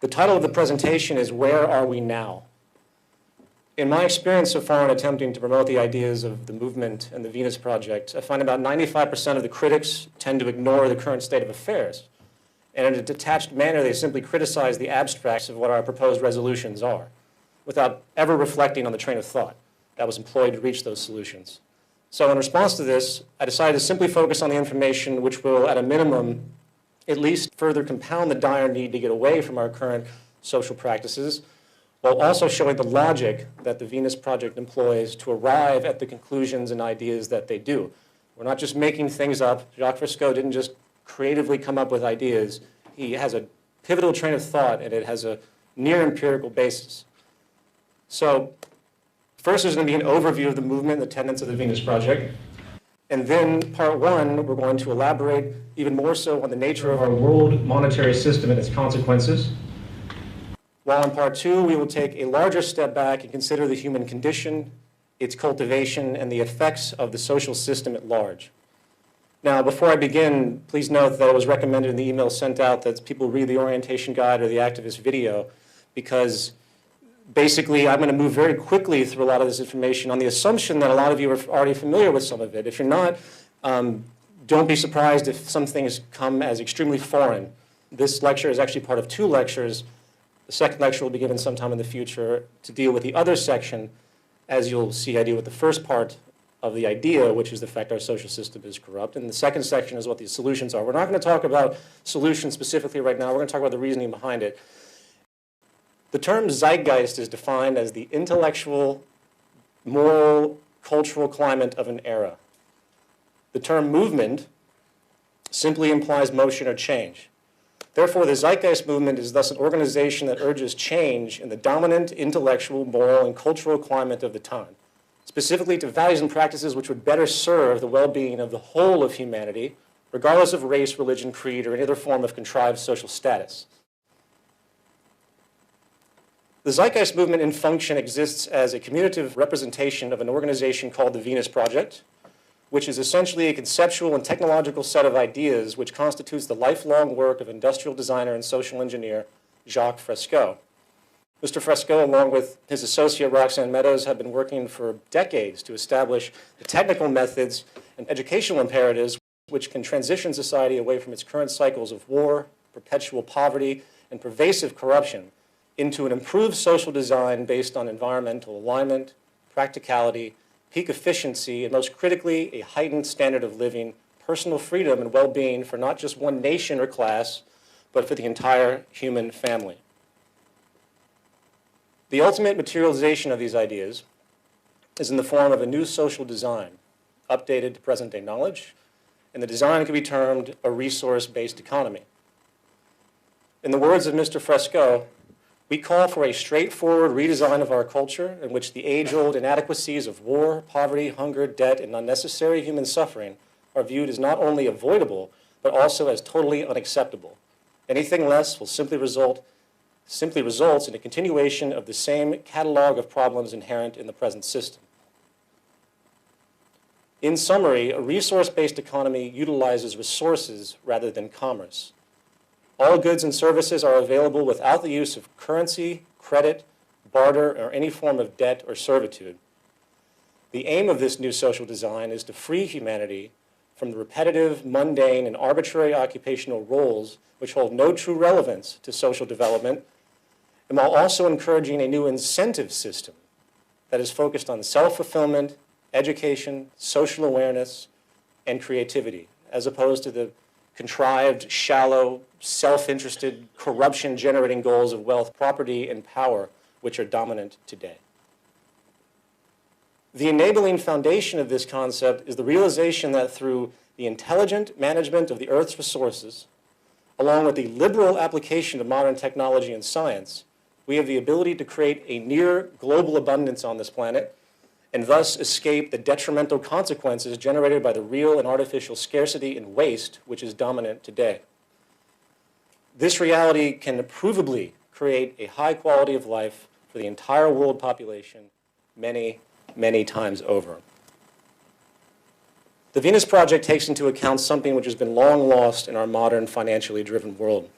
The title of the presentation is Where Are We Now? In my experience so far in attempting to promote the ideas of the movement and the Venus Project, I find about 95% of the critics tend to ignore the current state of affairs. And in a detached manner, they simply criticize the abstracts of what our proposed resolutions are, without ever reflecting on the train of thought that was employed to reach those solutions. So in response to this, I decided to simply focus on the information which will, at a minimum, at least further compound the dire need to get away from our current social practices, while also showing the logic that the Venus Project employs to arrive at the conclusions and ideas that they do. We're not just making things up. Jacques Fresco didn't just creatively come up with ideas. He has a pivotal train of thought, and it has a near empirical basis. So first, there's going to be an overview of the movement and the tenets of the Venus Project. And then part one, we're going to elaborate even more so on the nature of our world monetary system and its consequences. While in part two, we will take a larger step back and consider the human condition, its cultivation, and the effects of the social system at large. Now, before I begin, please note that it was recommended in the email sent out that people read the orientation guide or the activist video, because basically I'm going to move very quickly through a lot of this information on the assumption that a lot of you are already familiar with some of it. If you're not, don't be surprised if some things come as extremely foreign. This lecture is actually part of two lectures. The second lecture will be given sometime in the future to deal with the other section. As you'll see, I deal with the first part of the idea, which is the fact our social system is corrupt. And the second section is what the solutions are. We're not going to talk about solutions specifically right now. We're going to talk about the reasoning behind it. The term zeitgeist is defined as the intellectual, moral, cultural climate of an era. The term movement simply implies motion or change. Therefore, the Zeitgeist movement is thus an organization that urges change in the dominant intellectual, moral, and cultural climate of the time, specifically to values and practices which would better serve the well-being of the whole of humanity, regardless of race, religion, creed, or any other form of contrived social status. The Zeitgeist movement in function exists as a commutative representation of an organization called the Venus Project, which is essentially a conceptual and technological set of ideas which constitutes the lifelong work of industrial designer and social engineer Jacques Fresco. Mr. Fresco, along with his associate Roxanne Meadows, have been working for decades to establish the technical methods and educational imperatives which can transition society away from its current cycles of war, perpetual poverty, and pervasive corruption into an improved social design based on environmental alignment, practicality, peak efficiency, and most critically, a heightened standard of living, personal freedom, and well-being for not just one nation or class, but for the entire human family. The ultimate materialization of these ideas is in the form of a new social design, updated to present-day knowledge, and the design can be termed a resource-based economy. In the words of Mr. Fresco, we call for a straightforward redesign of our culture in which the age-old inadequacies of war, poverty, hunger, debt, and unnecessary human suffering are viewed as not only avoidable, but also as totally unacceptable. Anything less will simply results in a continuation of the same catalog of problems inherent in the present system. In summary, a resource-based economy utilizes resources rather than commerce. All goods and services are available without the use of currency, credit, barter, or any form of debt or servitude. The aim of this new social design is to free humanity from the repetitive, mundane, and arbitrary occupational roles which hold no true relevance to social development, and while also encouraging a new incentive system that is focused on self-fulfillment, education, social awareness, and creativity, as opposed to the contrived, shallow, self-interested, corruption-generating goals of wealth, property, and power, which are dominant today. The enabling foundation of this concept is the realization that through the intelligent management of the Earth's resources, along with the liberal application of modern technology and science, we have the ability to create a near global abundance on this planet and thus escape the detrimental consequences generated by the real and artificial scarcity and waste which is dominant today. This reality can provably create a high quality of life for the entire world population many, many times over. The Venus Project takes into account something which has been long lost in our modern financially driven world.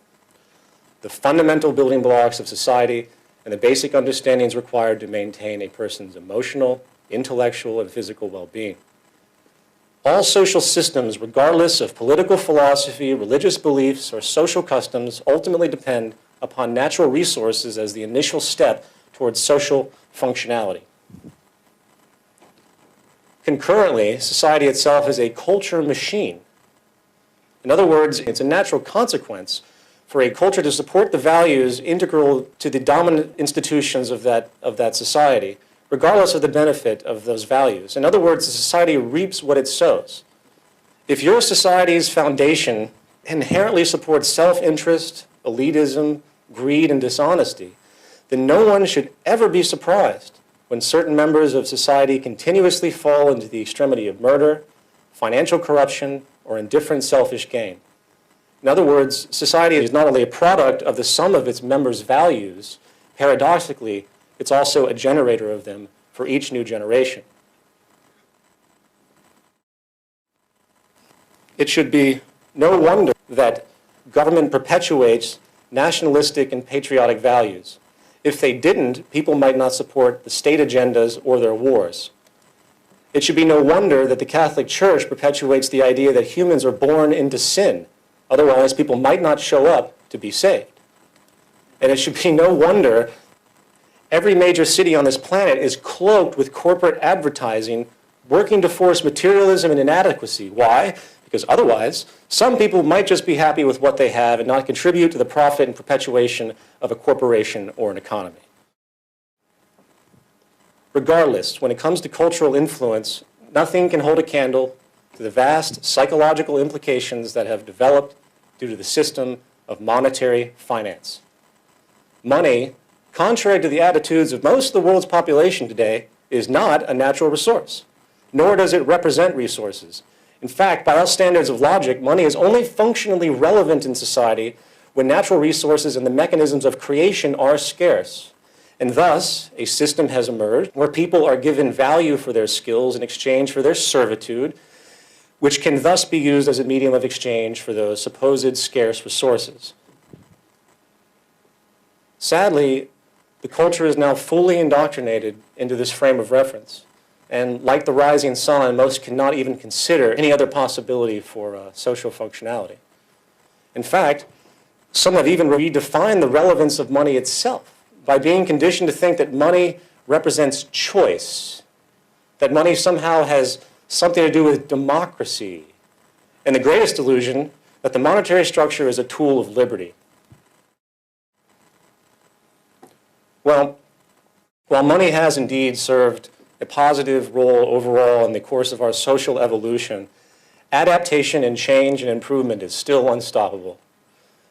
the fundamental building blocks of society, and the basic understandings required to maintain a person's emotional, intellectual, and physical well-being. All social systems, regardless of political philosophy, religious beliefs, or social customs, ultimately depend upon natural resources as the initial step towards social functionality. Concurrently, society itself is a culture machine. In other words, it's a natural consequence for a culture to support the values integral to the dominant institutions of that society, regardless of the benefit of those values. In other words, the society reaps what it sows. If your society's foundation inherently supports self-interest, elitism, greed, and dishonesty, then no one should ever be surprised when certain members of society continuously fall into the extremity of murder, financial corruption, or indifferent selfish gain. In other words, society is not only a product of the sum of its members' values, paradoxically, it's also a generator of them for each new generation. It should be no wonder that government perpetuates nationalistic and patriotic values. If they didn't, people might not support the state agendas or their wars. It should be no wonder that the Catholic Church perpetuates the idea that humans are born into sin. Otherwise, people might not show up to be saved. And it should be no wonder every major city on this planet is cloaked with corporate advertising working to force materialism and inadequacy. Why? Because otherwise, some people might just be happy with what they have and not contribute to the profit and perpetuation of a corporation or an economy. Regardless, when it comes to cultural influence, nothing can hold a candle to the vast psychological implications that have developed due to the system of monetary finance. Money, contrary to the attitudes of most of the world's population today, is not a natural resource, nor does it represent resources. In fact, by all standards of logic, money is only functionally relevant in society when natural resources and the mechanisms of creation are scarce. And thus, a system has emerged where people are given value for their skills in exchange for their servitude, which can thus be used as a medium of exchange for those supposed scarce resources. Sadly, the culture is now fully indoctrinated into this frame of reference. And like the rising sun, most cannot even consider any other possibility for social functionality. In fact, some have even redefined the relevance of money itself by being conditioned to think that money represents choice, that money somehow has something to do with democracy, and the greatest illusion, that the monetary structure is a tool of liberty. Well, while money has indeed served a positive role overall in the course of our social evolution, adaptation and change and improvement is still unstoppable.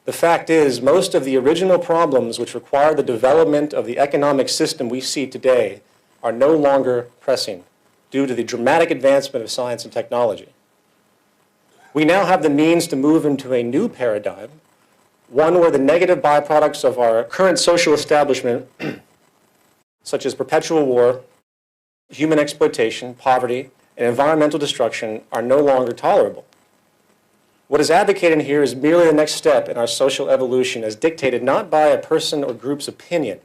The fact is, most of the original problems which require the development of the economic system we see today are no longer pressing due to the dramatic advancement of science and technology. We now have the means to move into a new paradigm, one where the negative byproducts of our current social establishment, such as perpetual war, human exploitation, poverty, and environmental destruction, are no longer tolerable. What is advocated here is merely the next step in our social evolution as dictated not by a person or group's opinion,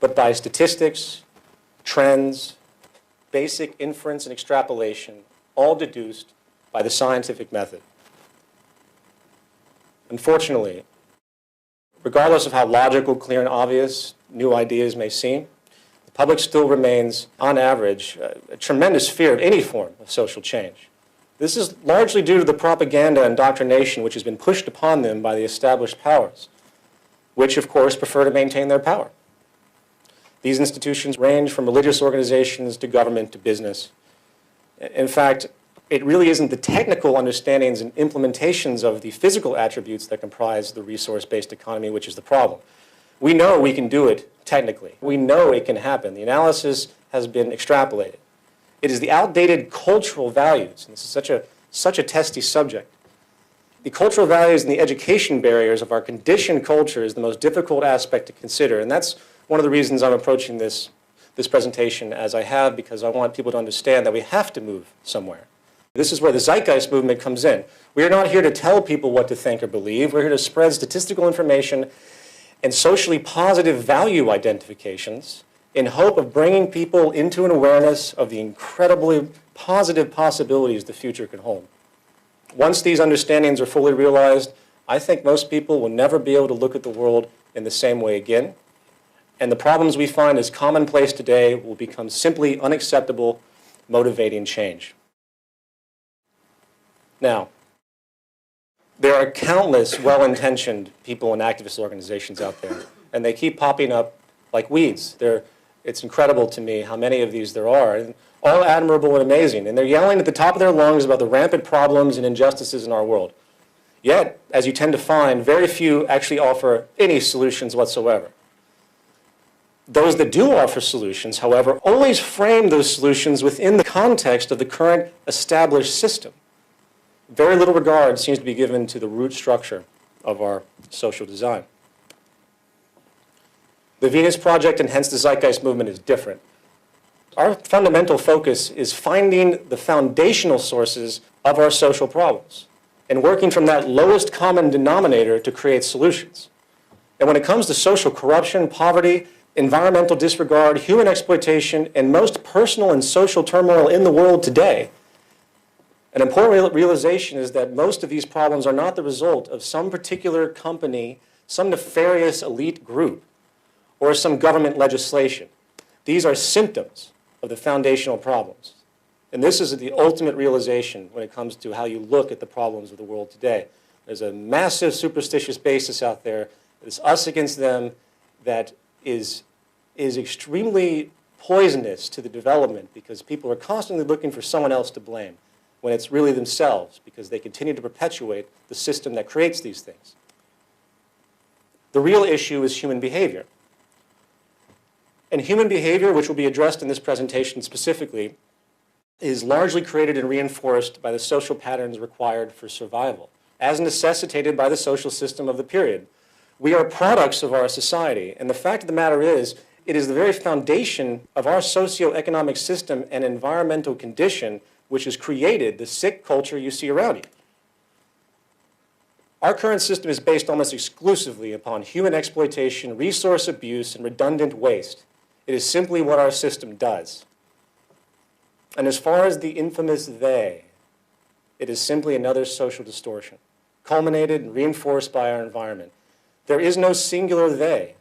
but by statistics, trends, basic inference and extrapolation, all deduced by the scientific method. Unfortunately, regardless of how logical, clear, and obvious new ideas may seem, the public still remains, on average, a tremendous fear of any form of social change. This is largely due to the propaganda and indoctrination which has been pushed upon them by the established powers, which, of course, prefer to maintain their power. These institutions range from religious organizations to government to business. In fact, it really isn't the technical understandings and implementations of the physical attributes that comprise the resource-based economy which is the problem. We know we can do it technically. We know it can happen. The analysis has been extrapolated. It is the outdated cultural values, and this is such a testy subject. The cultural values and the education barriers of our conditioned culture is the most difficult aspect to consider, and that's one of the reasons I'm approaching this presentation as I have, because I want people to understand that we have to move somewhere. This is where the Zeitgeist movement comes in. We are not here to tell people what to think or believe. We're here to spread statistical information and socially positive value identifications in hope of bringing people into an awareness of the incredibly positive possibilities the future can hold. Once these understandings are fully realized, I think most people will never be able to look at the world in the same way again, and the problems we find as commonplace today will become simply unacceptable, motivating change. Now, there are countless well-intentioned people and activist organizations out there, and they keep popping up like weeds. It's incredible to me how many of these there are, and all admirable and amazing, and they're yelling at the top of their lungs about the rampant problems and injustices in our world. Yet, as you tend to find, very few actually offer any solutions whatsoever. Those that do offer solutions, however, always frame those solutions within the context of the current established system. Very little regard seems to be given to the root structure of our social design. The Venus Project and hence the Zeitgeist movement is different. Our fundamental focus is finding the foundational sources of our social problems and working from that lowest common denominator to create solutions. And when it comes to social corruption, poverty, environmental disregard, human exploitation, and most personal and social turmoil in the world today, an important realization is that most of these problems are not the result of some particular company, some nefarious elite group, or some government legislation. These are symptoms of the foundational problems. And this is the ultimate realization when it comes to how you look at the problems of the world today. There's a massive superstitious basis out there. It's us against them that is extremely poisonous to the development because people are constantly looking for someone else to blame when it's really themselves because they continue to perpetuate the system that creates these things. The real issue is human behavior. And human behavior, which will be addressed in this presentation specifically, is largely created and reinforced by the social patterns required for survival, as necessitated by the social system of the period. We are products of our society, and the fact of the matter is, it is the very foundation of our socioeconomic system and environmental condition which has created the sick culture you see around you. Our current system is based almost exclusively upon human exploitation, resource abuse, and redundant waste. It is simply what our system does. And as far as the infamous they, it is simply another social distortion, culminated and reinforced by our environment. There is no singular they.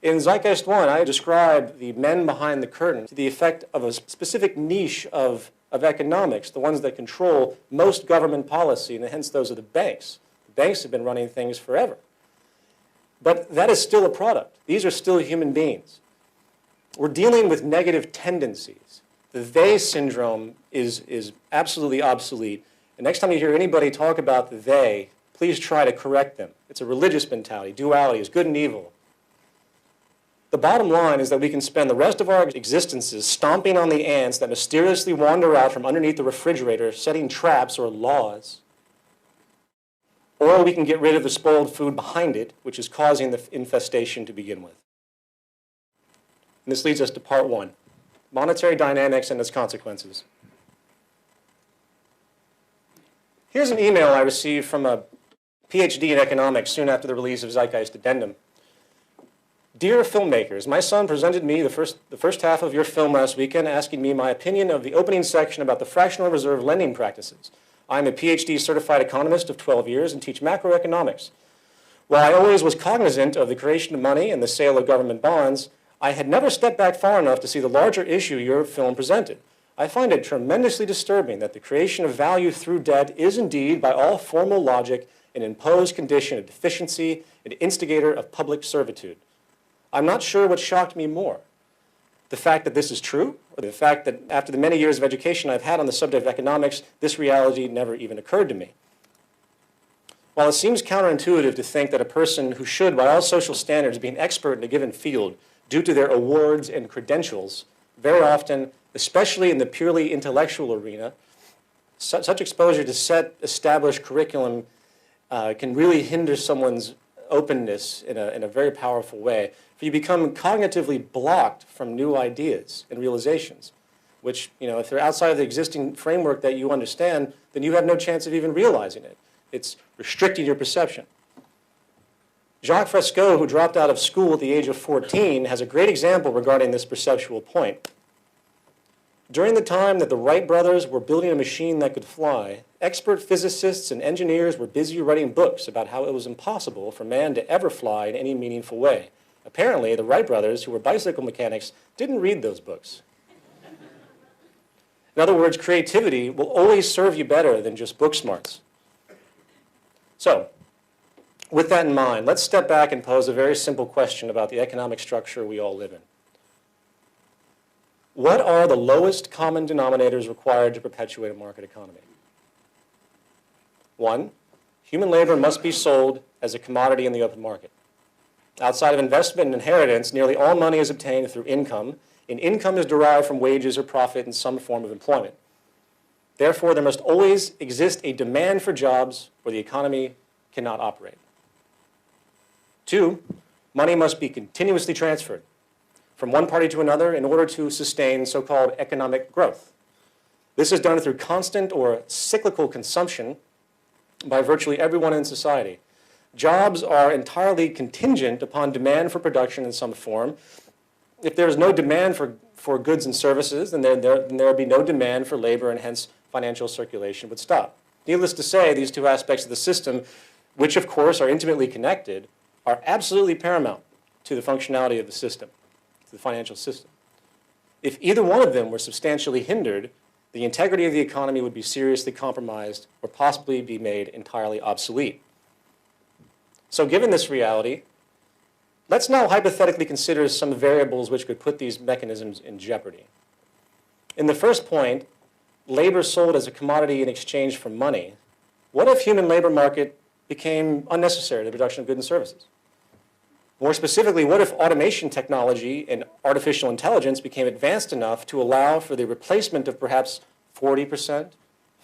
In Zeitgeist 1, I describe the men behind the curtain to the effect of a specific niche of economics, the ones that control most government policy, and hence those are the banks. The banks have been running things forever. But that is still a product. These are still human beings. We're dealing with negative tendencies. The they syndrome is absolutely obsolete. And next time you hear anybody talk about the they, please try to correct them. It's a religious mentality. Duality is good and evil. The bottom line is that we can spend the rest of our existences stomping on the ants that mysteriously wander out from underneath the refrigerator, setting traps or laws. Or we can get rid of the spoiled food behind it, which is causing the infestation to begin with. And this leads us to part one, monetary dynamics and its consequences. Here's an email I received from a PhD in economics soon after the release of Zeitgeist Addendum. Dear filmmakers, my son presented me the first half of your film last weekend asking me my opinion of the opening section about the fractional reserve lending practices. I'm a PhD certified economist of 12 years and teach macroeconomics. While I always was cognizant of the creation of money and the sale of government bonds, I had never stepped back far enough to see the larger issue your film presented. I find it tremendously disturbing that the creation of value through debt is indeed, by all formal logic, an imposed condition of deficiency and instigator of public servitude. I'm not sure what shocked me more, the fact that this is true, or the fact that after the many years of education I've had on the subject of economics, this reality never even occurred to me. While it seems counterintuitive to think that a person who should, by all social standards, be an expert in a given field due to their awards and credentials, very often, especially in the purely intellectual arena, such exposure to set established curriculum can really hinder someone's openness in a very powerful way. For you become cognitively blocked from new ideas and realizations. which, if they're outside of the existing framework that you understand, then you have no chance of even realizing it. It's restricting your perception. Jacques Fresco, who dropped out of school at the age of 14, has a great example regarding this perceptual point. During the time that the Wright brothers were building a machine that could fly, expert physicists and engineers were busy writing books about how it was impossible for man to ever fly in any meaningful way. Apparently, the Wright brothers, who were bicycle mechanics, didn't read those books. In other words, creativity will always serve you better than just book smarts. So, with that in mind, let's step back and pose a very simple question about the economic structure we all live in. What are the lowest common denominators required to perpetuate a market economy? 1, human labor must be sold as a commodity in the open market. Outside of investment and inheritance, nearly all money is obtained through income, and income is derived from wages or profit in some form of employment. Therefore, there must always exist a demand for jobs or the economy cannot operate. 2, money must be continuously transferred from one party to another in order to sustain so-called economic growth. This is done through constant or cyclical consumption by virtually everyone in society. Jobs are entirely contingent upon demand for production in some form. If there is no demand for goods and services, then there will be no demand for labor, and hence financial circulation would stop. Needless to say, these two aspects of the system, which of course are intimately connected, are absolutely paramount to the functionality of the system, to the financial system. If either one of them were substantially hindered, the integrity of the economy would be seriously compromised or possibly be made entirely obsolete. So given this reality, let's now hypothetically consider some variables which could put these mechanisms in jeopardy. In the first point, labor sold as a commodity in exchange for money. What if human labor market became unnecessary to the production of goods and services? More specifically, what if automation technology and artificial intelligence became advanced enough to allow for the replacement of perhaps 40%,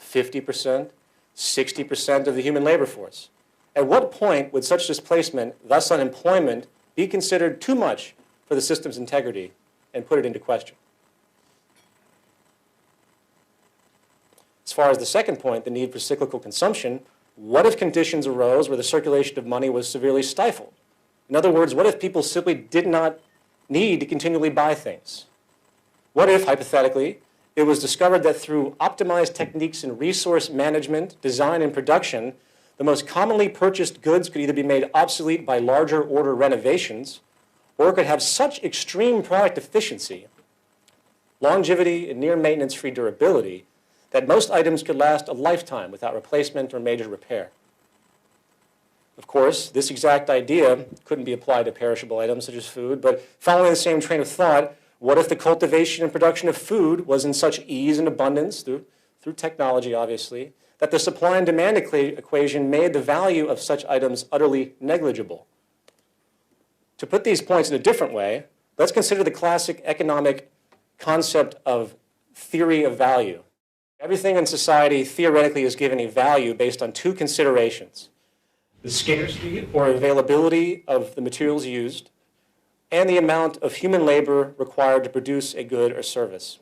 50%, 60% of the human labor force? At what point would such displacement, thus unemployment, be considered too much for the system's integrity and put it into question? As far as the second point, the need for cyclical consumption, what if conditions arose where the circulation of money was severely stifled? In other words, what if people simply did not need to continually buy things? What if, hypothetically, it was discovered that through optimized techniques in resource management, design, and production, the most commonly purchased goods could either be made obsolete by larger order renovations, or could have such extreme product efficiency, longevity, and near maintenance-free durability that most items could last a lifetime without replacement or major repair. Of course, this exact idea couldn't be applied to perishable items such as food, but following the same train of thought, what if the cultivation and production of food was in such ease and abundance, through technology obviously, that the supply and demand equation made the value of such items utterly negligible? To put these points in a different way, let's consider the classic economic concept of theory of value. Everything in society theoretically is given a value based on two considerations: the scarcity or availability of the materials used, and the amount of human labor required to produce a good or service.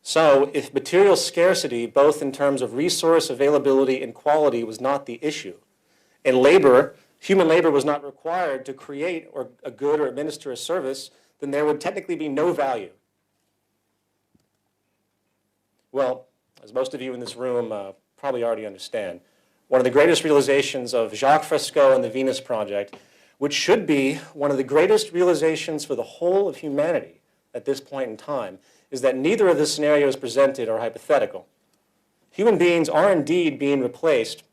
So, if material scarcity, both in terms of resource availability and quality, was not the issue, and human labor was not required to create a good or administer a service, then there would technically be no value. Well, as most of you in this room probably already understand, one of the greatest realizations of Jacques Fresco and the Venus Project, which should be one of the greatest realizations for the whole of humanity at this point in time, is that neither of the scenarios presented are hypothetical. Human beings are indeed being replaced,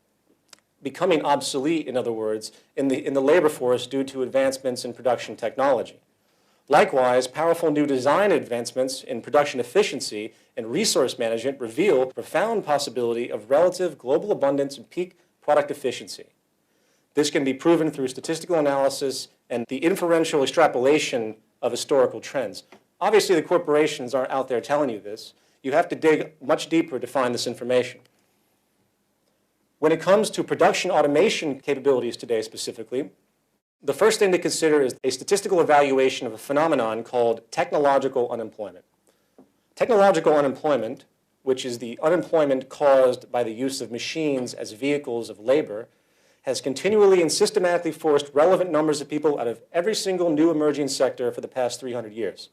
becoming obsolete, in other words, in the labor force due to advancements in production technology. Likewise, powerful new design advancements in production efficiency and resource management reveal the profound possibility of relative global abundance and peak product efficiency. This can be proven through statistical analysis and the inferential extrapolation of historical trends. Obviously, the corporations aren't out there telling you this. You have to dig much deeper to find this information. When it comes to production automation capabilities today specifically, the first thing to consider is a statistical evaluation of a phenomenon called technological unemployment. Technological unemployment, which is the unemployment caused by the use of machines as vehicles of labor, has continually and systematically forced relevant numbers of people out of every single new emerging sector for the past 300 years.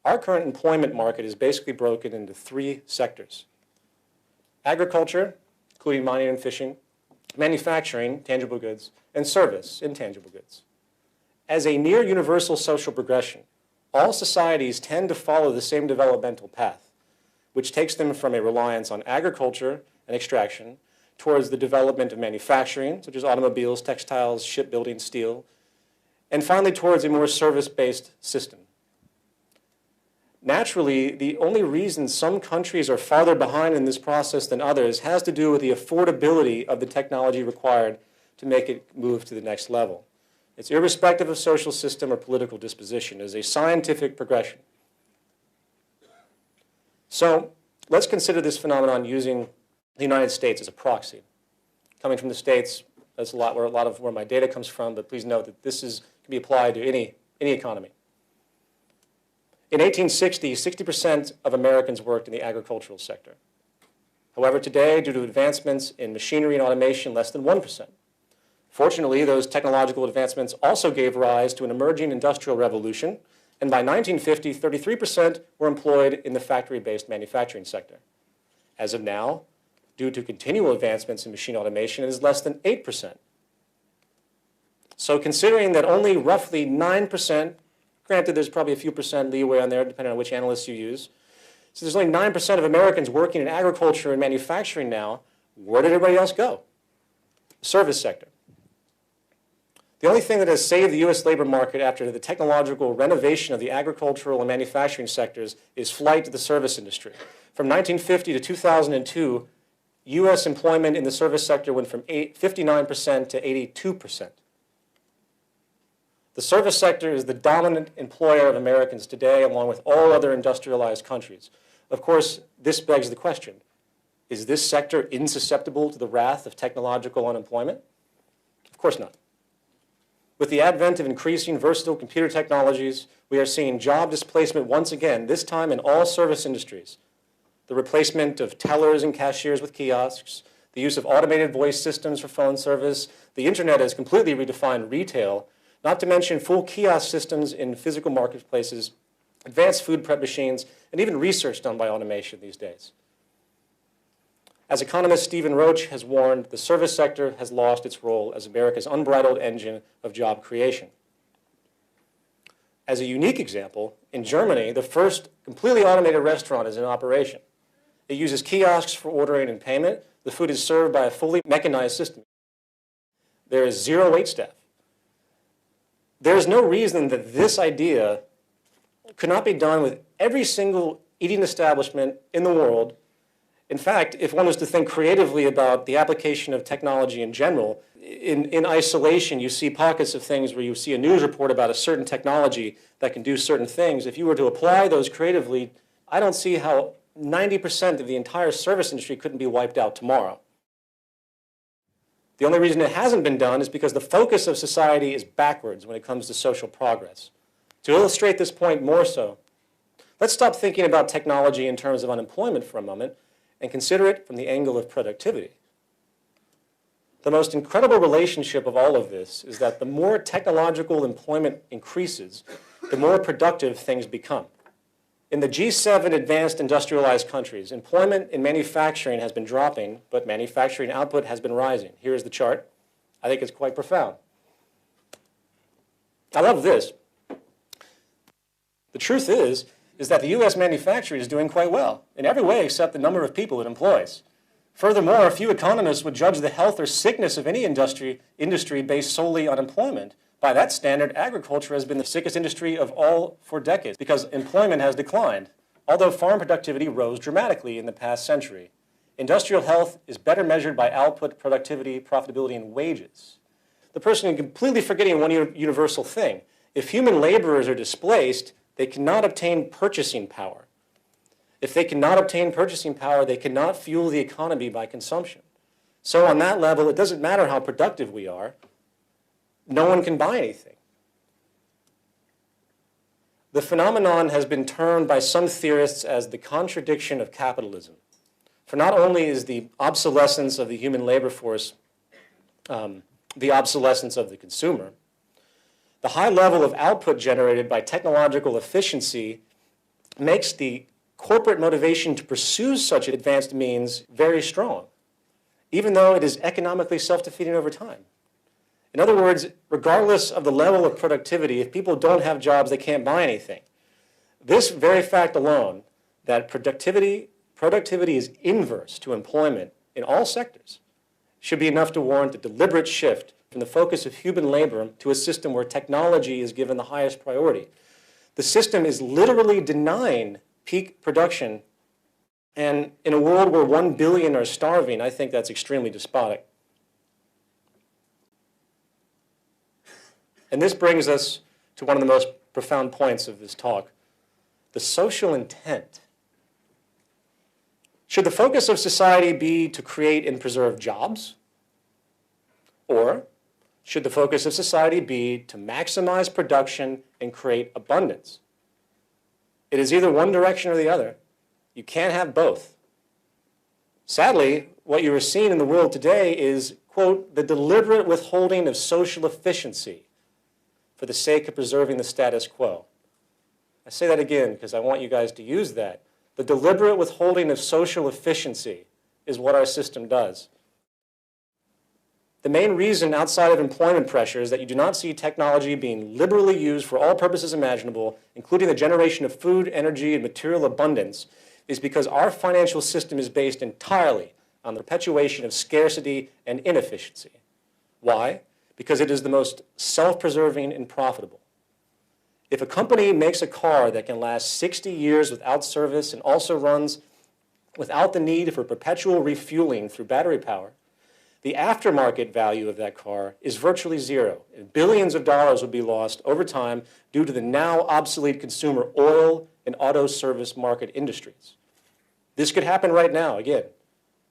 Our current employment market is basically broken into three sectors: agriculture, including mining and fishing; manufacturing, tangible goods; and service, intangible goods. As a near universal social progression, all societies tend to follow the same developmental path, which takes them from a reliance on agriculture and extraction towards the development of manufacturing, such as automobiles, textiles, shipbuilding, steel, and finally towards a more service-based system. Naturally, the only reason some countries are farther behind in this process than others has to do with the affordability of the technology required to make it move to the next level. It's irrespective of social system or political disposition. It is a scientific progression. So let's consider this phenomenon using the United States as a proxy. Coming from the States, that's a lot of where my data comes from, but please note that this can be applied to any economy. In 1860, 60% of Americans worked in the agricultural sector. However, today, due to advancements in machinery and automation, less than 1%. Fortunately, those technological advancements also gave rise to an emerging industrial revolution, and by 1950, 33% were employed in the factory-based manufacturing sector. As of now, due to continual advancements in machine automation, it is less than 8%. So considering that only roughly 9%, granted there's probably a few percent leeway on there depending on which analysts you use, so there's only 9% of Americans working in agriculture and manufacturing now, where did everybody else go? Service sector. The only thing that has saved the U.S. labor market after the technological renovation of the agricultural and manufacturing sectors is flight to the service industry. From 1950 to 2002, U.S. employment in the service sector went from 59% to 82%. The service sector is the dominant employer of Americans today, along with all other industrialized countries. Of course, this begs the question, is this sector insusceptible to the wrath of technological unemployment? Of course not. With the advent of increasing versatile computer technologies, we are seeing job displacement once again, this time in all service industries. The replacement of tellers and cashiers with kiosks, the use of automated voice systems for phone service, the internet has completely redefined retail, not to mention full kiosk systems in physical marketplaces, advanced food prep machines, and even research done by automation these days. As economist Stephen Roach has warned, the service sector has lost its role as America's unbridled engine of job creation. As a unique example, in Germany, the first completely automated restaurant is in operation. It uses kiosks for ordering and payment. The food is served by a fully mechanized system. There is zero wait staff. There is no reason that this idea could not be done with every single eating establishment in the world. In fact, if one was to think creatively about the application of technology in general, in isolation, you see pockets of things where you see a news report about a certain technology that can do certain things. If you were to apply those creatively, I don't see how 90% of the entire service industry couldn't be wiped out tomorrow. The only reason it hasn't been done is because the focus of society is backwards when it comes to social progress. To illustrate this point more so, let's stop thinking about technology in terms of unemployment for a moment and consider it from the angle of productivity. The most incredible relationship of all of this is that the more technological employment increases, the more productive things become. In the G7 advanced industrialized countries, employment in manufacturing has been dropping, but manufacturing output has been rising. Here's the chart. I think it's quite profound. I love this. The truth is that the U.S. manufacturing is doing quite well in every way except the number of people it employs. Furthermore, few economists would judge the health or sickness of any industry based solely on employment. By that standard, agriculture has been the sickest industry of all for decades because employment has declined, although farm productivity rose dramatically in the past century. Industrial health is better measured by output, productivity, profitability, and wages. The person is completely forgetting one universal thing. If human laborers are displaced, they cannot obtain purchasing power. If they cannot obtain purchasing power, they cannot fuel the economy by consumption. So on that level, it doesn't matter how productive we are. No one can buy anything. The phenomenon has been termed by some theorists as the contradiction of capitalism. For not only is the obsolescence of the human labor force the obsolescence of the consumer, the high level of output generated by technological efficiency makes the corporate motivation to pursue such advanced means very strong, even though it is economically self-defeating over time. In other words, regardless of the level of productivity, if people don't have jobs, they can't buy anything. This very fact alone, that productivity is inverse to employment in all sectors, should be enough to warrant a deliberate shift from the focus of human labor to a system where technology is given the highest priority. The system is literally denying peak production, and in a world where 1 billion are starving, I think that's extremely despotic. And this brings us to one of the most profound points of this talk, the social intent. Should the focus of society be to create and preserve jobs? Or should the focus of society be to maximize production and create abundance? It is either one direction or the other. You can't have both. Sadly, what you are seeing in the world today is, quote, the deliberate withholding of social efficiency for the sake of preserving the status quo. I say that again because I want you guys to use that. The deliberate withholding of social efficiency is what our system does. The main reason outside of employment pressure is that you do not see technology being liberally used for all purposes imaginable, including the generation of food, energy, and material abundance, is because our financial system is based entirely on the perpetuation of scarcity and inefficiency. Why? Because it is the most self-preserving and profitable. If a company makes a car that can last 60 years without service and also runs without the need for perpetual refueling through battery power, the aftermarket value of that car is virtually zero, and billions of dollars will be lost over time due to the now obsolete consumer oil and auto service market industries. This could happen right now, again.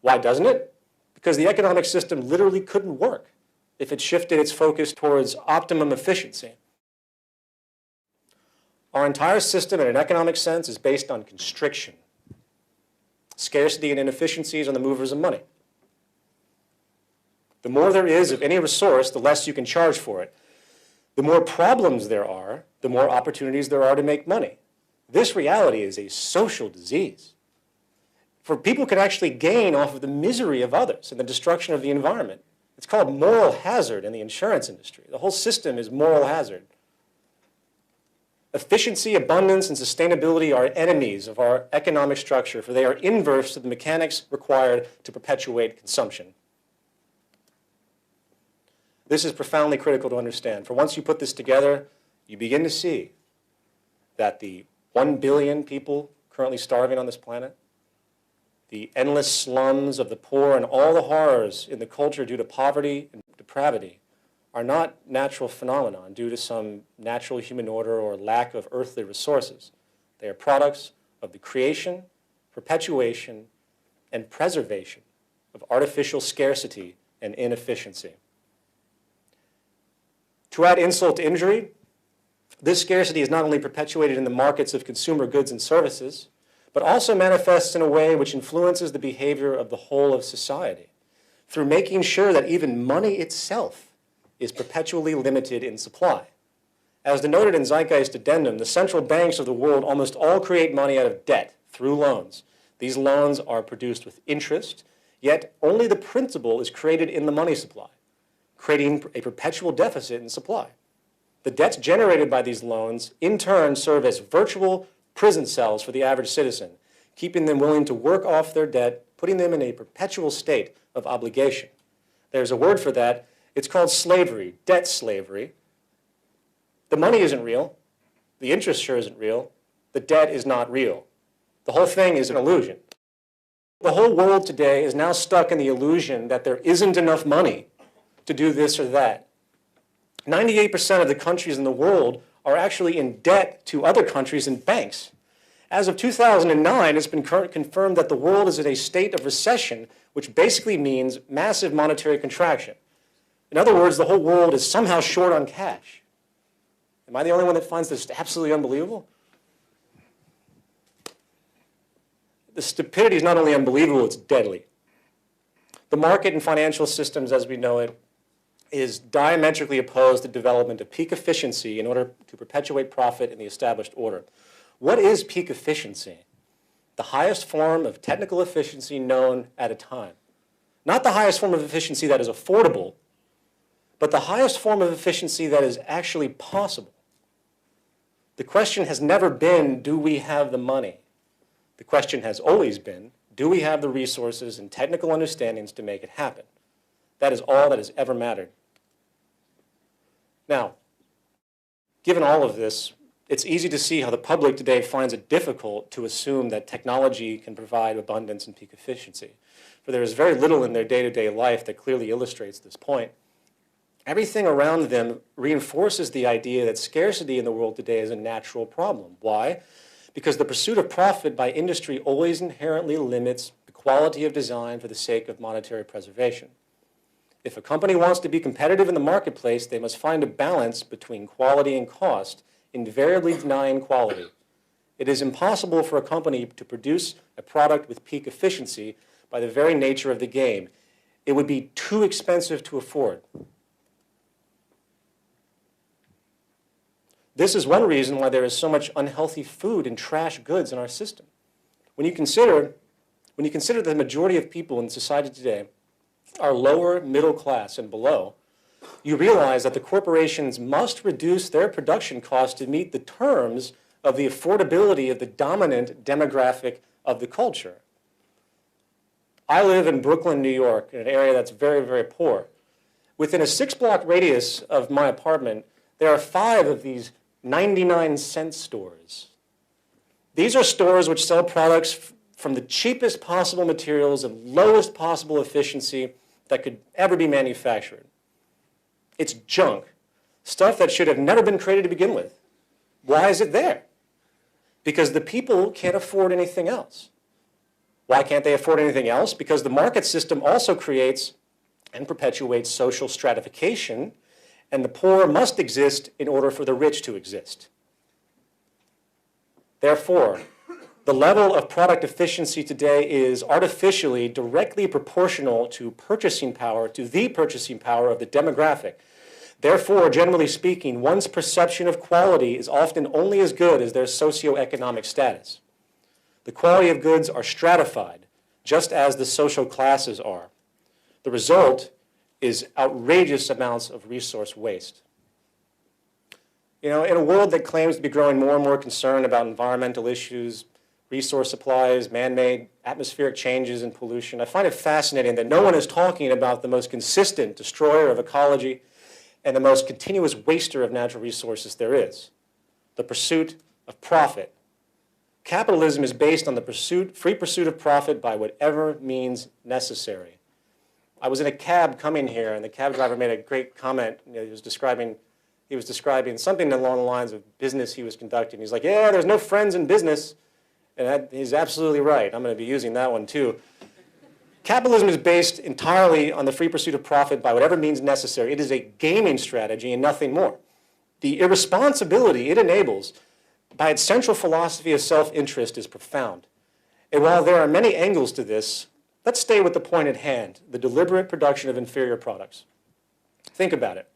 Why doesn't it? Because the economic system literally couldn't work if it shifted its focus towards optimum efficiency. Our entire system in an economic sense is based on constriction. Scarcity and inefficiencies are the movers of money. The more there is of any resource, the less you can charge for it. The more problems there are, the more opportunities there are to make money. This reality is a social disease. For people can actually gain off of the misery of others and the destruction of the environment. It's called moral hazard in the insurance industry. The whole system is moral hazard. Efficiency, abundance, and sustainability are enemies of our economic structure, for they are inverse to the mechanics required to perpetuate consumption. This is profoundly critical to understand, for once you put this together, you begin to see that the 1 billion people currently starving on this planet, the endless slums of the poor, and all the horrors in the culture due to poverty and depravity are not natural phenomena due to some natural human order or lack of earthly resources. They are products of the creation, perpetuation, and preservation of artificial scarcity and inefficiency. To add insult to injury, this scarcity is not only perpetuated in the markets of consumer goods and services, but also manifests in a way which influences the behavior of the whole of society, through making sure that even money itself is perpetually limited in supply. As denoted in Zeitgeist Addendum, the central banks of the world almost all create money out of debt through loans. These loans are produced with interest, yet only the principal is created in the money supply, creating a perpetual deficit in supply. The debts generated by these loans in turn serve as virtual prison cells for the average citizen, keeping them willing to work off their debt, putting them in a perpetual state of obligation. There's a word for that. It's called slavery, debt slavery. The money isn't real. The interest sure isn't real. The debt is not real. The whole thing is an illusion. The whole world today is now stuck in the illusion that there isn't enough money to do this or that. 98% of the countries in the world are actually in debt to other countries and banks. As of 2009, it's been confirmed that the world is in a state of recession, which basically means massive monetary contraction. In other words, the whole world is somehow short on cash. Am I the only one that finds this absolutely unbelievable? The stupidity is not only unbelievable, it's deadly. The market and financial systems as we know it is diametrically opposed to development of peak efficiency in order to perpetuate profit in the established order. What is peak efficiency? The highest form of technical efficiency known at a time. Not the highest form of efficiency that is affordable, but the highest form of efficiency that is actually possible. The question has never been, do we have the money? The question has always been, do we have the resources and technical understandings to make it happen? That is all that has ever mattered. Now, given all of this, it's easy to see how the public today finds it difficult to assume that technology can provide abundance and peak efficiency. For there is very little in their day-to-day life that clearly illustrates this point. Everything around them reinforces the idea that scarcity in the world today is a natural problem. Why? Because the pursuit of profit by industry always inherently limits the quality of design for the sake of monetary preservation. If a company wants to be competitive in the marketplace, they must find a balance between quality and cost, invariably denying quality. It is impossible for a company to produce a product with peak efficiency by the very nature of the game. It would be too expensive to afford. This is one reason why there is so much unhealthy food and trash goods in our system. When you consider the majority of people in society today are lower middle class and below, you realize that the corporations must reduce their production costs to meet the terms of the affordability of the dominant demographic of the culture. I live in Brooklyn, New York, in an area that's very, very poor. Within a 6-block radius of my apartment, there are 5 of these 99-cent stores. These are stores which sell products from the cheapest possible materials and lowest possible efficiency that could ever be manufactured. It's junk, stuff that should have never been created to begin with. Why is it there? Because the people can't afford anything else. Why can't they afford anything else? Because the market system also creates and perpetuates social stratification, and the poor must exist in order for the rich to exist. Therefore, the level of product efficiency today is artificially directly proportional to the purchasing power of the demographic. Therefore, generally speaking, one's perception of quality is often only as good as their socioeconomic status. The quality of goods are stratified, just as the social classes are. The result is outrageous amounts of resource waste. In a world that claims to be growing more and more concerned about environmental issues, resource supplies, man-made atmospheric changes and pollution, I find it fascinating that no one is talking about the most consistent destroyer of ecology and the most continuous waster of natural resources there is, the pursuit of profit. Capitalism is based on the free pursuit of profit by whatever means necessary. I was in a cab coming here, and the cab driver made a great comment. He was describing something along the lines of business he was conducting. He's like, yeah, there's no friends in business. And he's absolutely right. I'm going to be using that one too. Capitalism is based entirely on the free pursuit of profit by whatever means necessary. It is a gaming strategy and nothing more. The irresponsibility it enables by its central philosophy of self-interest is profound. And while there are many angles to this, let's stay with the point at hand, the deliberate production of inferior products. Think about it.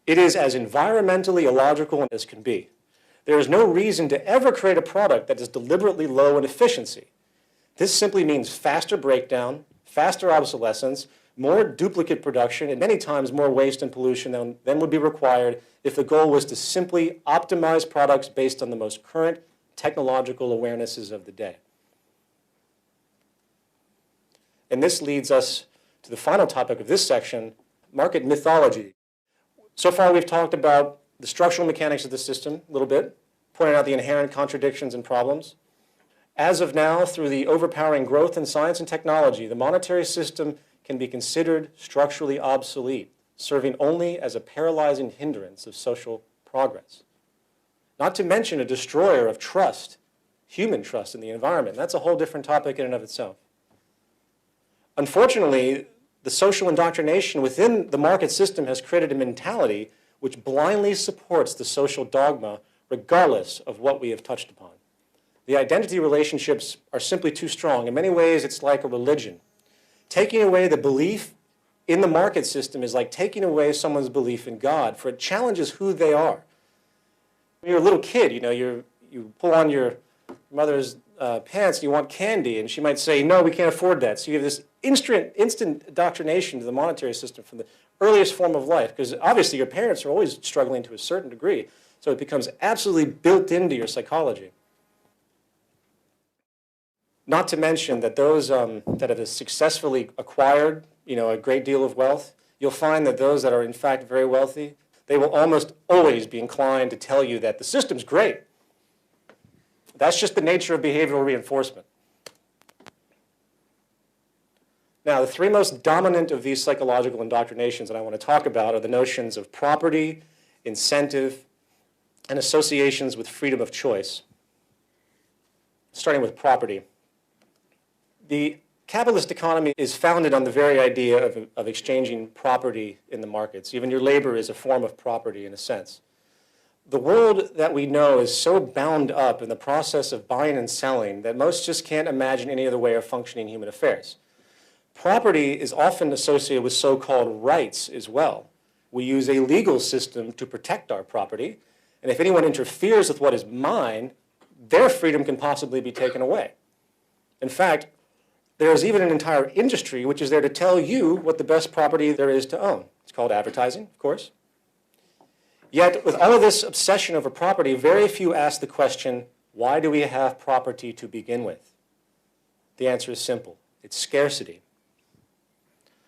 It is as environmentally illogical as can be. There is no reason to ever create a product that is deliberately low in efficiency. This simply means faster breakdown, faster obsolescence, more duplicate production, and many times more waste and pollution than would be required if the goal was to simply optimize products based on the most current technological awarenesses of the day. And this leads us to the final topic of this section, market mythology. So far we've talked about the structural mechanics of the system a little bit, pointing out the inherent contradictions and problems. As of now, through the overpowering growth in science and technology, the monetary system can be considered structurally obsolete, serving only as a paralyzing hindrance of social progress. Not to mention a destroyer of trust human trust in the environment. That's a whole different topic in and of itself. Unfortunately, the social indoctrination within the market system has created a mentality which blindly supports the social dogma regardless of what we have touched upon. The identity relationships are simply too strong. In many ways, it's like a religion. Taking away the belief in the market system is like taking away someone's belief in God, for it challenges who they are. When you're a little kid, you pull on your mother's pants and you want candy, and she might say, no, we can't afford that. So you have this instant indoctrination to the monetary system from the earliest form of life, because obviously your parents are always struggling to a certain degree, so it becomes absolutely built into your psychology. Not to mention that those that have successfully acquired a great deal of wealth, you'll find that those that are in fact very wealthy, they will almost always be inclined to tell you that the system's great. That's just the nature of behavioral reinforcement. Now, the three most dominant of these psychological indoctrinations that I want to talk about are the notions of property, incentive, and associations with freedom of choice. Starting with property. The capitalist economy is founded on the very idea of exchanging property in the markets. Even your labor is a form of property in a sense. The world that we know is so bound up in the process of buying and selling that most just can't imagine any other way of functioning human affairs. Property is often associated with so-called rights as well. We use a legal system to protect our property, and if anyone interferes with what is mine, their freedom can possibly be taken away. In fact, there's even an entire industry which is there to tell you what the best property there is to own. It's called advertising, of course. Yet, with all of this obsession over property, very few ask the question, why do we have property to begin with? The answer is simple. It's scarcity.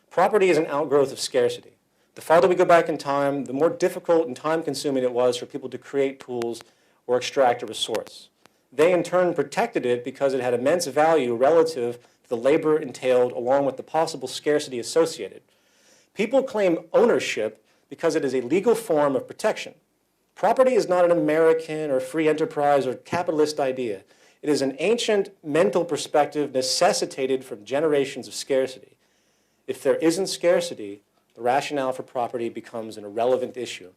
Property is an outgrowth of scarcity. The farther we go back in time, the more difficult and time-consuming it was for people to create tools or extract a resource. They, in turn, protected it because it had immense value relative to the labor entailed along with the possible scarcity associated. People claim ownership because it is a legal form of protection. Property is not an American or free enterprise or capitalist idea. It is an ancient mental perspective necessitated from generations of scarcity. If there isn't scarcity, the rationale for property becomes an irrelevant issue.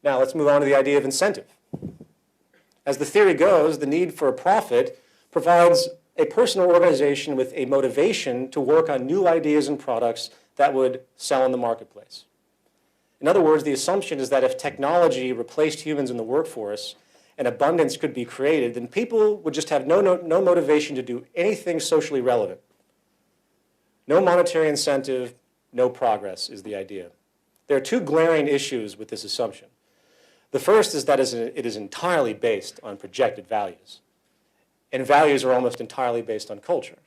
Now let's move on to the idea of incentive. As the theory goes, the need for a profit provides a personal organization with a motivation to work on new ideas and products that would sell in the marketplace. In other words, the assumption is that if technology replaced humans in the workforce and abundance could be created, then people would just have no motivation to do anything socially relevant. No monetary incentive, no progress is the idea. There are two glaring issues with this assumption. The first is that it is entirely based on projected values, and values are almost entirely based on culture.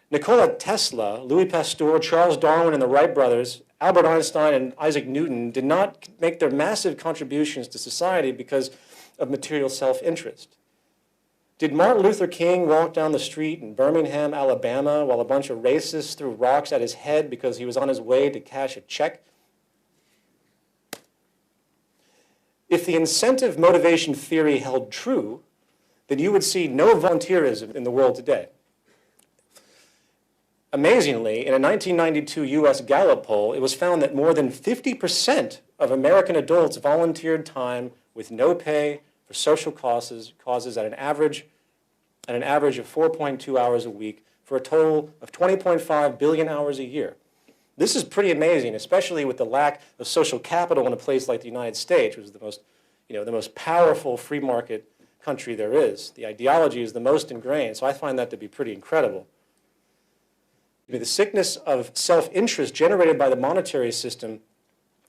Nikola Tesla, Louis Pasteur, Charles Darwin, and the Wright brothers, Albert Einstein and Isaac Newton did not make their massive contributions to society because of material self-interest. Did Martin Luther King walk down the street in Birmingham, Alabama, while a bunch of racists threw rocks at his head because he was on his way to cash a check? If the incentive motivation theory held true, then you would see no volunteerism in the world today. Amazingly, in a 1992 US Gallup poll, it was found that more than 50% of American adults volunteered time with no pay for social causes at an average of 4.2 hours a week for a total of 20.5 billion hours a year. This is pretty amazing, especially with the lack of social capital in a place like the United States, which is the most powerful free market country there is. The ideology is the most ingrained, so I find that to be pretty incredible. The sickness of self-interest generated by the monetary system,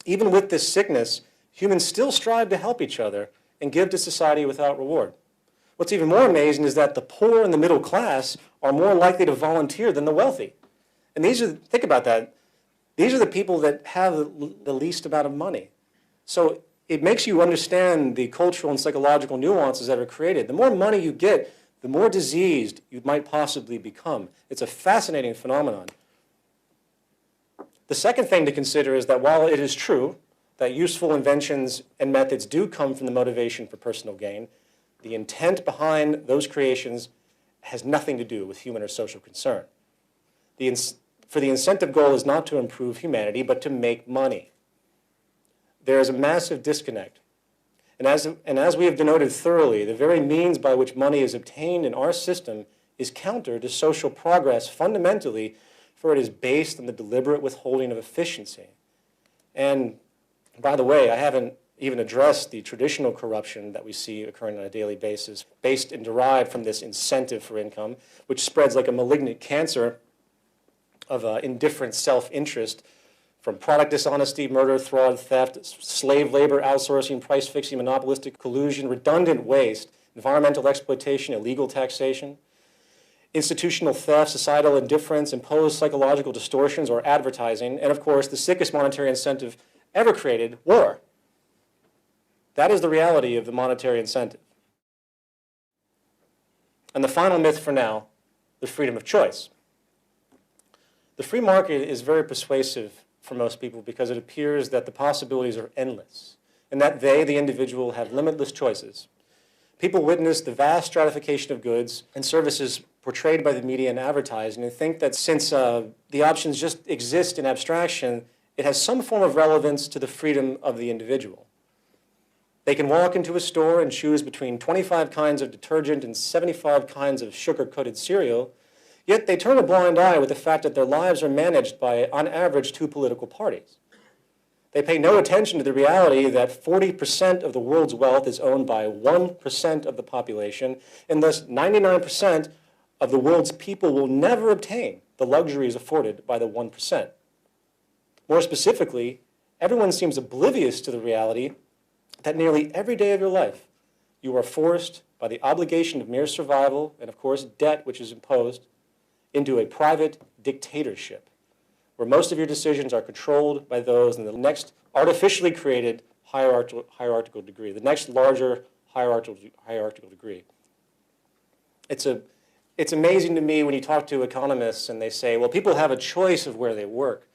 even with this sickness, humans still strive to help each other and give to society without reward. What's even more amazing is that the poor and the middle class are more likely to volunteer than the wealthy. And think about that, these are the people that have the least amount of money. So it makes you understand the cultural and psychological nuances that are created. The more money you get, the more diseased you might possibly become. It's a fascinating phenomenon. The second thing to consider is that while it is true that useful inventions and methods do come from the motivation for personal gain, the intent behind those creations has nothing to do with human or social concern. For the incentive goal is not to improve humanity, but to make money. There is a massive disconnect. And as we have denoted thoroughly, the very means by which money is obtained in our system is counter to social progress fundamentally, for it is based on the deliberate withholding of efficiency. And by the way, I haven't even addressed the traditional corruption that we see occurring on a daily basis, based and derived from this incentive for income, which spreads like a malignant cancer of indifferent self-interest, from product dishonesty, murder, fraud, theft, slave labor, outsourcing, price fixing, monopolistic collusion, redundant waste, environmental exploitation, illegal taxation, institutional theft, societal indifference, imposed psychological distortions, or advertising, and of course, the sickest monetary incentive ever created, war. That is the reality of the monetary incentive. And the final myth for now, the freedom of choice. The free market is very persuasive for most people because it appears that the possibilities are endless and that they, the individual, have limitless choices. People witness the vast stratification of goods and services portrayed by the media and advertising and think that since the options just exist in abstraction, it has some form of relevance to the freedom of the individual. They can walk into a store and choose between 25 kinds of detergent and 75 kinds of sugar-coated cereal, yet they turn a blind eye with the fact that their lives are managed by, on average, 2 political parties. They pay no attention to the reality that 40% of the world's wealth is owned by 1% of the population, and thus 99% of the world's people will never obtain the luxuries afforded by the 1%. More specifically, everyone seems oblivious to the reality that nearly every day of your life, you are forced by the obligation of mere survival and, of course, debt which is imposed into a private dictatorship where most of your decisions are controlled by those in the next artificially created hierarchical degree, the next larger hierarchical degree. It's amazing to me when you talk to economists and they say, well, people have a choice of where they work.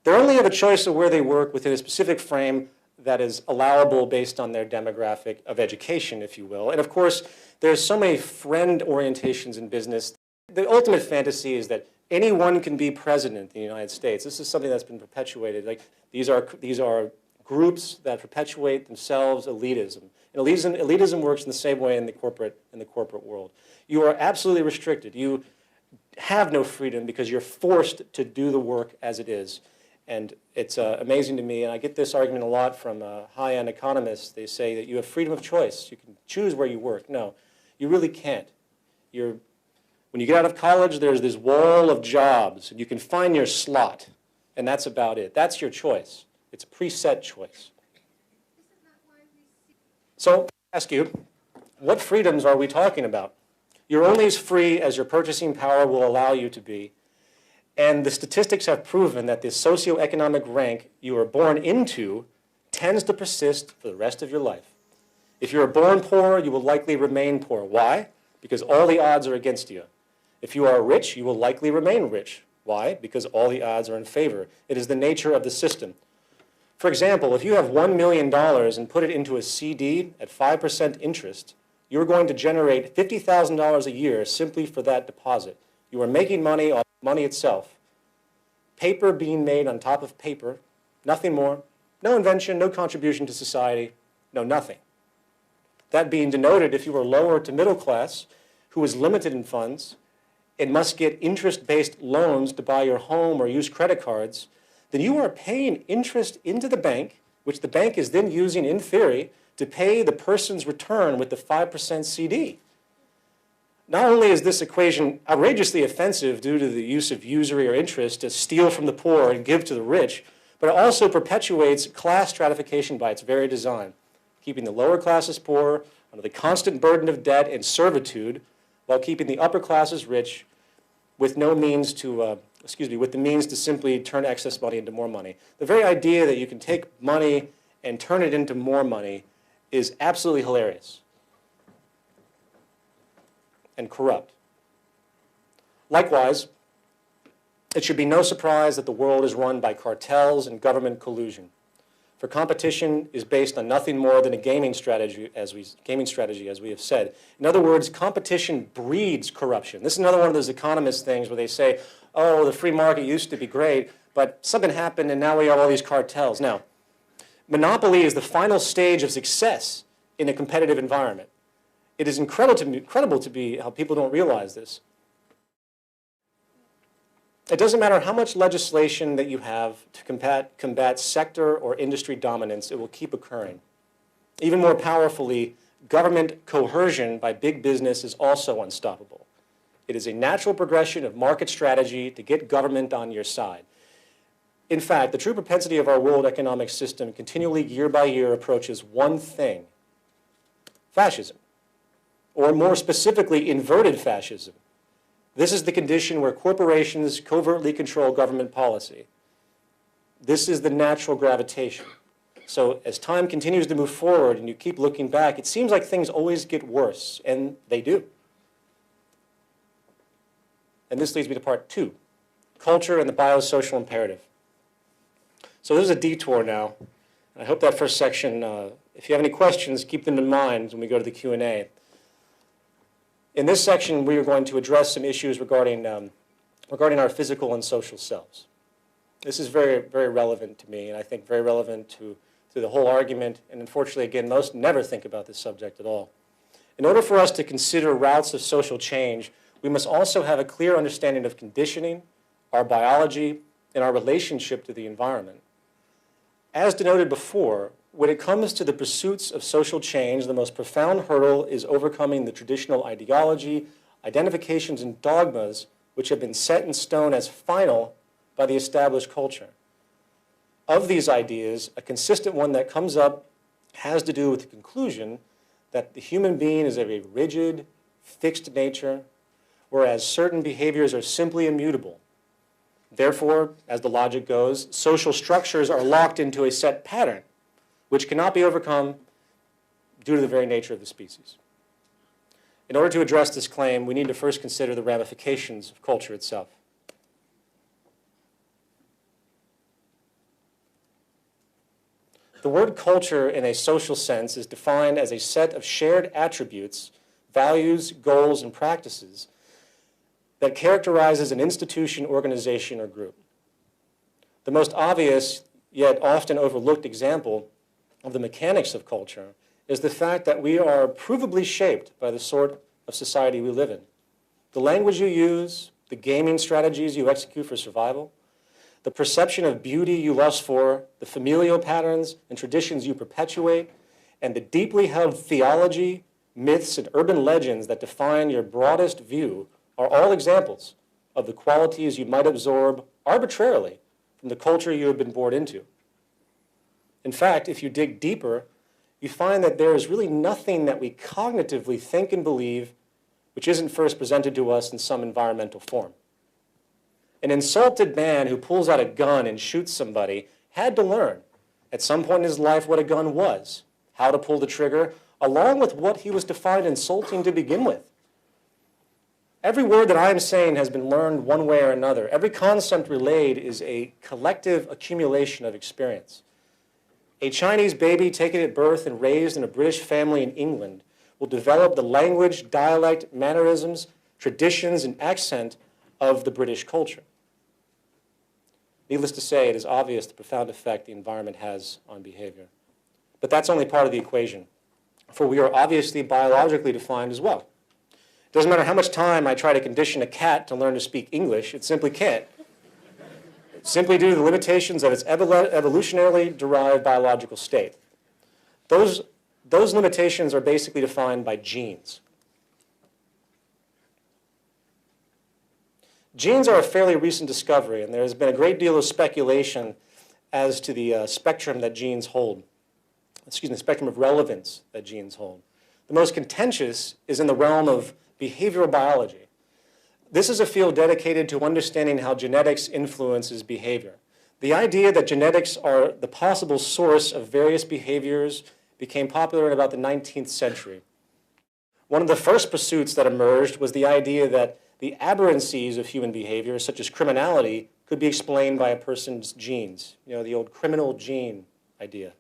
They only have a choice of where they work within a specific frame that is allowable based on their demographic of education, if you will. And of course, there's so many friend orientations in business. The ultimate fantasy is that anyone can be president in the United States. This is something that's been perpetuated. Like these are groups that perpetuate themselves elitism. And elitism works in the same way in the corporate world. You are absolutely restricted. You have no freedom because you're forced to do the work as it is. And it's amazing to me, and I get this argument a lot from high-end economists. They say that you have freedom of choice. You can choose where you work. No, you really can't. When you get out of college, there's this wall of jobs, and you can find your slot, and that's about it. That's your choice. It's a preset choice. So I ask you, what freedoms are we talking about? You're only as free as your purchasing power will allow you to be. And the statistics have proven that the socioeconomic rank you are born into tends to persist for the rest of your life. If you are born poor, you will likely remain poor. Why? Because all the odds are against you. If you are rich, you will likely remain rich. Why? Because all the odds are in favor. It is the nature of the system. For example, if you have $1 million and put it into a CD at 5% interest, you're going to generate $50,000 a year simply for that deposit. You are making money off money itself. Paper being made on top of paper, nothing more. No invention, no contribution to society, no nothing. That being denoted, if you are lower to middle class, who is limited in funds, and must get interest-based loans to buy your home or use credit cards, then you are paying interest into the bank, which the bank is then using, in theory, to pay the person's return with the 5% CD. Not only is this equation outrageously offensive due to the use of usury or interest to steal from the poor and give to the rich, but it also perpetuates class stratification by its very design, keeping the lower classes poor under the constant burden of debt and servitude, while keeping the upper classes rich with no means to, with the means to simply turn excess money into more money. The very idea that you can take money and turn it into more money is absolutely hilarious and corrupt. Likewise, it should be no surprise that the world is run by cartels and government collusion. For competition is based on nothing more than a gaming strategy, as we have said. In other words, competition breeds corruption. This is another one of those economist things where they say, oh, the free market used to be great, but something happened and now we have all these cartels. Now, monopoly is the final stage of success in a competitive environment. It is incredible to be how people don't realize this. It doesn't matter how much legislation that you have to combat sector or industry dominance, it will keep occurring. Even more powerfully, government coercion by big business is also unstoppable. It is a natural progression of market strategy to get government on your side. In fact, the true propensity of our world economic system continually, year by year, approaches one thing: fascism, or more specifically, inverted fascism. This is the condition where corporations covertly control government policy. This is the natural gravitation. So as time continues to move forward and you keep looking back, it seems like things always get worse, and they do. And this leads me to part 2, culture and the biosocial imperative. So this is a detour now. I hope that first section, if you have any questions, keep them in mind when we go to the Q&A. In this section, we are going to address some issues regarding our physical and social selves. This is very, very relevant to me, and I think very relevant to the whole argument. And unfortunately, again, most never think about this subject at all. In order for us to consider routes of social change, we must also have a clear understanding of conditioning, our biology, and our relationship to the environment. As denoted before, when it comes to the pursuits of social change, the most profound hurdle is overcoming the traditional ideology, identifications, and dogmas which have been set in stone as final by the established culture. Of these ideas, a consistent one that comes up has to do with the conclusion that the human being is of a rigid, fixed nature, whereas certain behaviors are simply immutable. Therefore, as the logic goes, social structures are locked into a set pattern, which cannot be overcome due to the very nature of the species. In order to address this claim, we need to first consider the ramifications of culture itself. The word culture in a social sense is defined as a set of shared attributes, values, goals, and practices that characterizes an institution, organization, or group. The most obvious, yet often overlooked example of the mechanics of culture is the fact that we are provably shaped by the sort of society we live in. The language you use, the gaming strategies you execute for survival, the perception of beauty you lust for, the familial patterns and traditions you perpetuate, and the deeply held theology, myths, and urban legends that define your broadest view are all examples of the qualities you might absorb arbitrarily from the culture you have been born into. In fact, if you dig deeper, you find that there is really nothing that we cognitively think and believe which isn't first presented to us in some environmental form. An insulted man who pulls out a gun and shoots somebody had to learn at some point in his life what a gun was, how to pull the trigger, along with what he was to find insulting to begin with. Every word that I am saying has been learned one way or another. Every concept relayed is a collective accumulation of experience. A Chinese baby taken at birth and raised in a British family in England will develop the language, dialect, mannerisms, traditions, and accent of the British culture. Needless to say, it is obvious the profound effect the environment has on behavior. But that's only part of the equation, for we are obviously biologically defined as well. It doesn't matter how much time I try to condition a cat to learn to speak English, it simply can't. Simply due to the limitations of its evolutionarily derived biological state. Those limitations are basically defined by genes. Genes are a fairly recent discovery, and there has been a great deal of speculation as to the spectrum that genes hold. The spectrum of relevance that genes hold. The most contentious is in the realm of behavioral biology. This is a field dedicated to understanding how genetics influences behavior. The idea that genetics are the possible source of various behaviors became popular in about the 19th century. One of the first pursuits that emerged was the idea that the aberrancies of human behavior, such as criminality, could be explained by a person's genes. You know, the old criminal gene idea.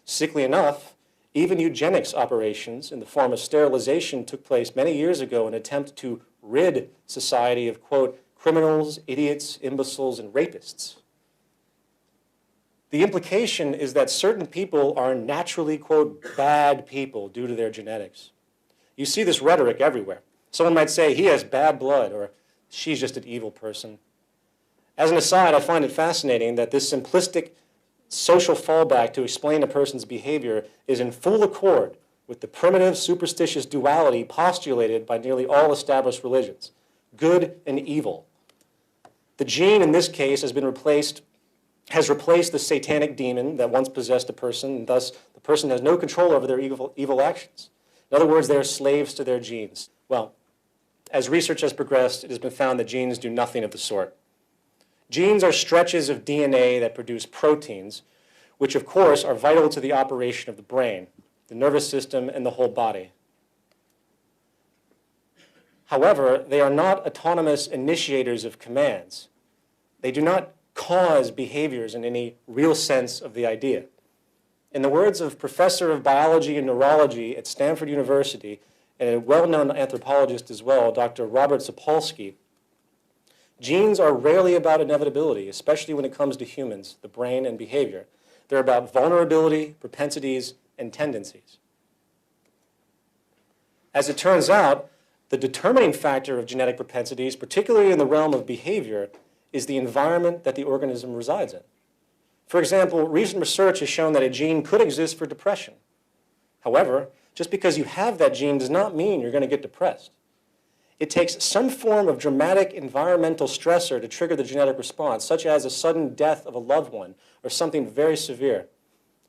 Sickly enough, even eugenics operations in the form of sterilization took place many years ago in an attempt to rid society of, quote, criminals, idiots, imbeciles, and rapists. The implication is that certain people are naturally, quote, bad people due to their genetics. You see this rhetoric everywhere. Someone might say, he has bad blood, or she's just an evil person. As an aside, I find it fascinating that this simplistic social fallback to explain a person's behavior is in full accord with the primitive superstitious duality postulated by nearly all established religions, good and evil. The gene in this case has replaced the satanic demon that once possessed a person, and thus the person has no control over their evil actions. In other words, they are slaves to their genes. Well, as research has progressed, it has been found that genes do nothing of the sort. Genes are stretches of DNA that produce proteins, which of course are vital to the operation of the brain, the nervous system, and the whole body. However, they are not autonomous initiators of commands. They do not cause behaviors in any real sense of the idea. In the words of Professor of Biology and Neurology at Stanford University, and a well-known anthropologist as well, Dr. Robert Sapolsky, genes are rarely about inevitability, especially when it comes to humans, the brain, and behavior. They're about vulnerability, propensities, and tendencies. As it turns out, the determining factor of genetic propensities, particularly in the realm of behavior, is the environment that the organism resides in. For example, recent research has shown that a gene could exist for depression. However, just because you have that gene does not mean you're going to get depressed. It takes some form of dramatic environmental stressor to trigger the genetic response, such as a sudden death of a loved one or something very severe.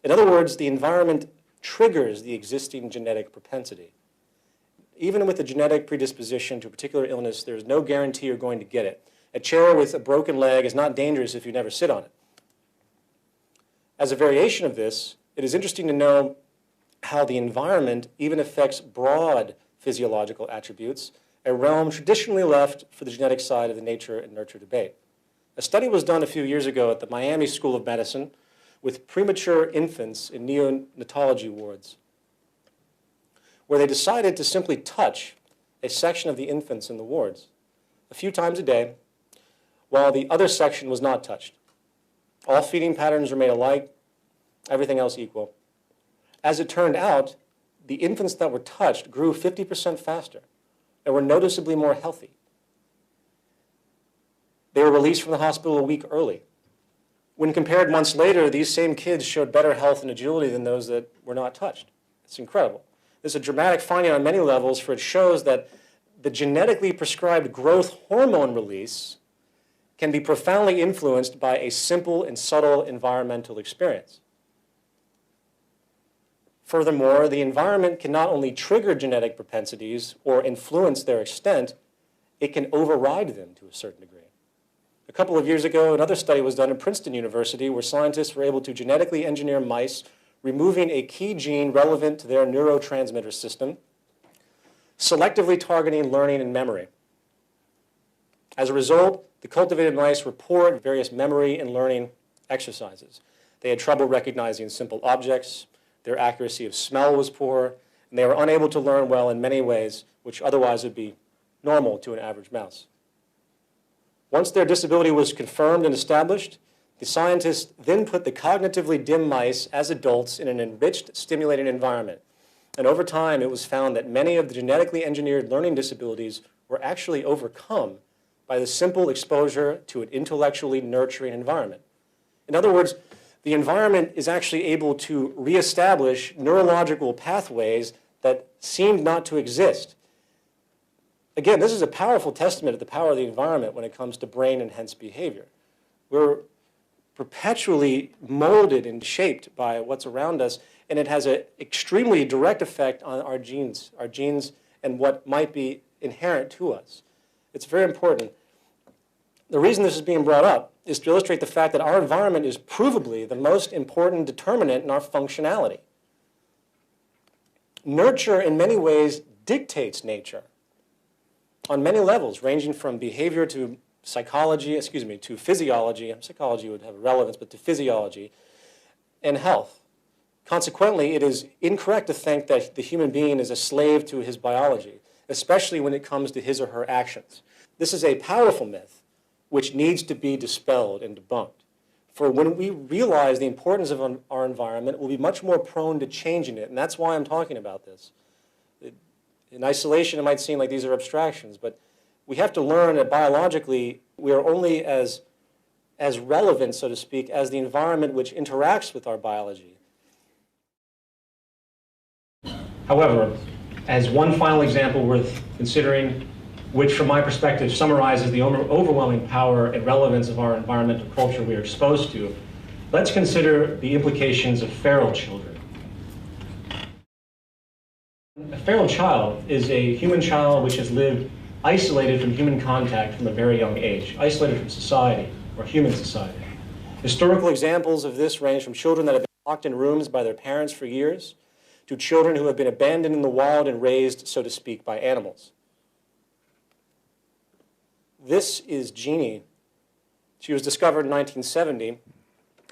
In other words, the environment triggers the existing genetic propensity. Even with a genetic predisposition to a particular illness, there is no guarantee you're going to get it. A chair with a broken leg is not dangerous if you never sit on it. As a variation of this, it is interesting to know how the environment even affects broad physiological attributes, a realm traditionally left for the genetic side of the nature and nurture debate. A study was done a few years ago at the Miami School of Medicine with premature infants in neonatology wards, where they decided to simply touch a section of the infants in the wards a few times a day, while the other section was not touched. All feeding patterns remained alike, everything else equal. As it turned out, the infants that were touched grew 50% faster and were noticeably more healthy. They were released from the hospital a week early. When compared months later, these same kids showed better health and agility than those that were not touched. It's incredible. This is a dramatic finding on many levels, for it shows that the genetically prescribed growth hormone release can be profoundly influenced by a simple and subtle environmental experience. Furthermore, the environment can not only trigger genetic propensities or influence their extent, it can override them to a certain degree. A couple of years ago, another study was done at Princeton University where scientists were able to genetically engineer mice, removing a key gene relevant to their neurotransmitter system, selectively targeting learning and memory. As a result, the cultivated mice were poor at various memory and learning exercises. They had trouble recognizing simple objects, their accuracy of smell was poor, and they were unable to learn well in many ways, which otherwise would be normal to an average mouse. Once their disability was confirmed and established, the scientists then put the cognitively dim mice as adults in an enriched, stimulating environment. And over time, it was found that many of the genetically engineered learning disabilities were actually overcome by the simple exposure to an intellectually nurturing environment. In other words, the environment is actually able to reestablish neurological pathways that seemed not to exist. Again, this is a powerful testament to the power of the environment when it comes to brain and hence behavior. We're perpetually molded and shaped by what's around us, and it has an extremely direct effect on our genes and what might be inherent to us. It's very important. The reason this is being brought up is to illustrate the fact that our environment is provably the most important determinant in our functionality. Nurture, in many ways, dictates nature on many levels, ranging from behavior to psychology, to physiology. Psychology would have relevance, but to physiology. and health. Consequently, it is incorrect to think that the human being is a slave to his biology, especially when it comes to his or her actions. This is a powerful myth which needs to be dispelled and debunked. For when we realize the importance of our environment, we'll be much more prone to changing it, and that's why I'm talking about this. In isolation, it might seem like these are abstractions, but we have to learn that biologically, we are only as relevant, so to speak, as the environment which interacts with our biology. However, as one final example worth considering, which from my perspective summarizes the overwhelming power and relevance of our environmental culture we are exposed to, let's consider the implications of feral children. A feral child is a human child which has lived isolated from human contact from a very young age, isolated from society or human society. Historical examples of this range from children that have been locked in rooms by their parents for years to children who have been abandoned in the wild and raised, so to speak, by animals. This is Jeannie. She was discovered in 1970,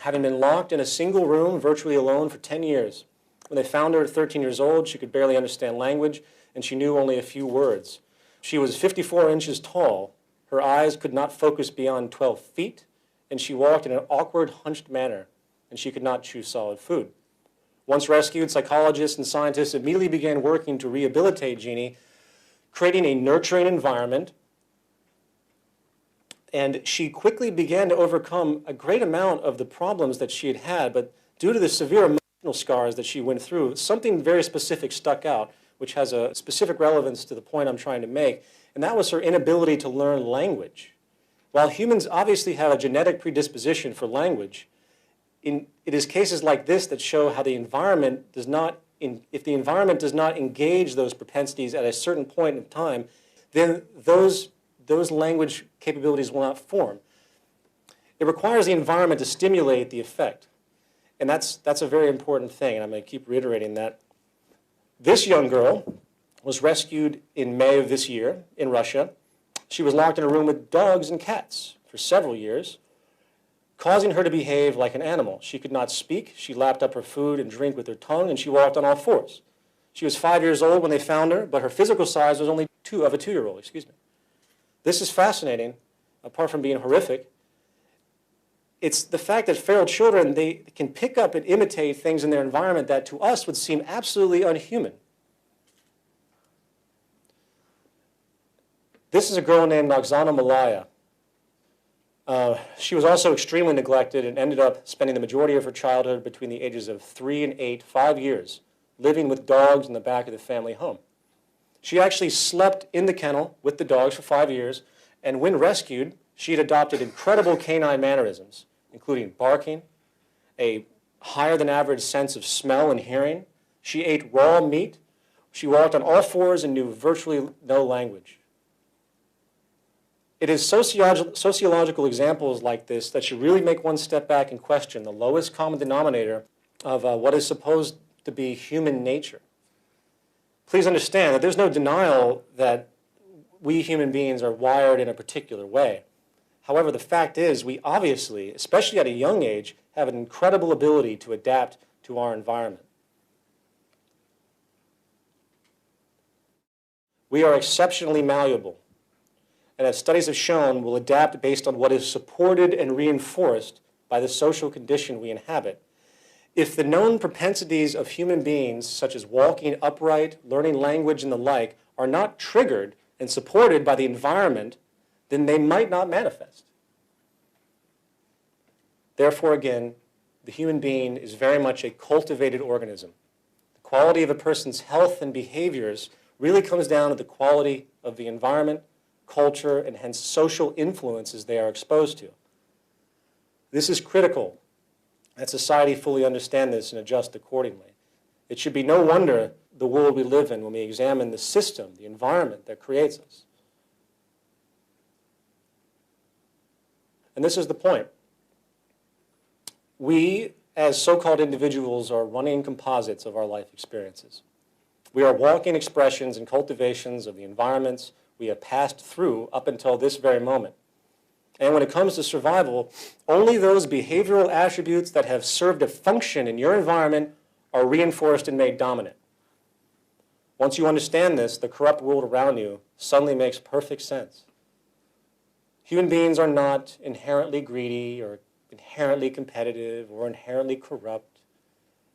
having been locked in a single room, virtually alone, for 10 years. When they found her at 13 years old, she could barely understand language, and she knew only a few words. She was 54 inches tall. Her eyes could not focus beyond 12 feet, and she walked in an awkward, hunched manner, and she could not chew solid food. Once rescued, psychologists and scientists immediately began working to rehabilitate Jeannie, creating a nurturing environment, and she quickly began to overcome a great amount of the problems that she had had, but due to the severe emotional scars that she went through, something very specific stuck out, which has a specific relevance to the point I'm trying to make, and that was her inability to learn language. While humans obviously have a genetic predisposition for language, it is cases like this that show how the environment does not, if the environment does not engage those propensities at a certain point in time, then those language capabilities will not form. It requires the environment to stimulate the effect. And that's a very important thing, and I'm going to keep reiterating that. This young girl was rescued in May of this year in Russia. She was locked in a room with dogs and cats for several years, causing her to behave like an animal. She could not speak. She lapped up her food and drink with her tongue, and she walked on all fours. She was 5 years old when they found her, but her physical size was only of a 2-year-old, excuse me. This is fascinating, apart from being horrific. It's the fact that feral children, they can pick up and imitate things in their environment that to us would seem absolutely unhuman. This is a girl named Oksana Malaya. She was also extremely neglected and ended up spending the majority of her childhood between the ages of 3 and 8, 5 years, living with dogs in the back of the family home. She actually slept in the kennel with the dogs for 5 years, and when rescued, she had adopted incredible canine mannerisms, including barking, a higher than average sense of smell and hearing. She ate raw meat. She walked on all fours and knew virtually no language. It is sociological examples like this that should really make one step back and question the lowest common denominator of what is supposed to be human nature. Please understand that there's no denial that we human beings are wired in a particular way. However, the fact is we obviously, especially at a young age, have an incredible ability to adapt to our environment. We are exceptionally malleable, and as studies have shown, will adapt based on what is supported and reinforced by the social condition we inhabit. If the known propensities of human beings, such as walking upright, learning language, and the like, are not triggered and supported by the environment, then they might not manifest. Therefore, again, the human being is very much a cultivated organism. The quality of a person's health and behaviors really comes down to the quality of the environment, culture, and hence social influences they are exposed to. This is critical that society fully understand this and adjust accordingly. It should be no wonder the world we live in when we examine the system, the environment that creates us. And this is the point. We, as so-called individuals, are running composites of our life experiences. We are walking expressions and cultivations of the environments we have passed through up until this very moment. And when it comes to survival, only those behavioral attributes that have served a function in your environment are reinforced and made dominant. Once you understand this, the corrupt world around you suddenly makes perfect sense. Human beings are not inherently greedy or inherently competitive or inherently corrupt.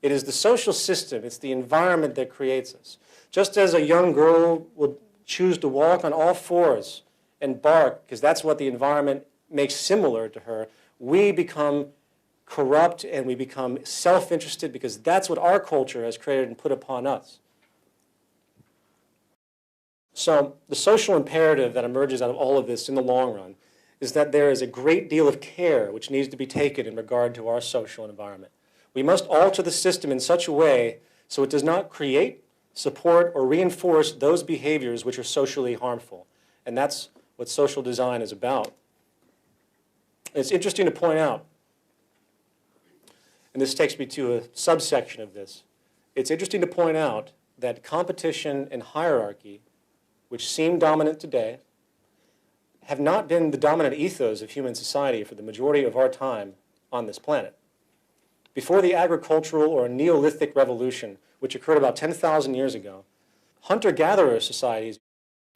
It is the social system, it's the environment that creates us. Just as a young girl would choose to walk on all fours and bark because that's what the environment makes similar to her, we become corrupt and we become self-interested because that's what our culture has created and put upon us. So the social imperative that emerges out of all of this in the long run is that there is a great deal of care which needs to be taken in regard to our social environment. We must alter the system in such a way so it does not create, support, or reinforce those behaviors which are socially harmful. And that's what social design is about. It's interesting to point out, and this takes me to a subsection of this, it's interesting to point out that competition and hierarchy, which seem dominant today, have not been the dominant ethos of human society for the majority of our time on this planet. Before the agricultural or Neolithic revolution, which occurred about 10,000 years ago, hunter-gatherer societies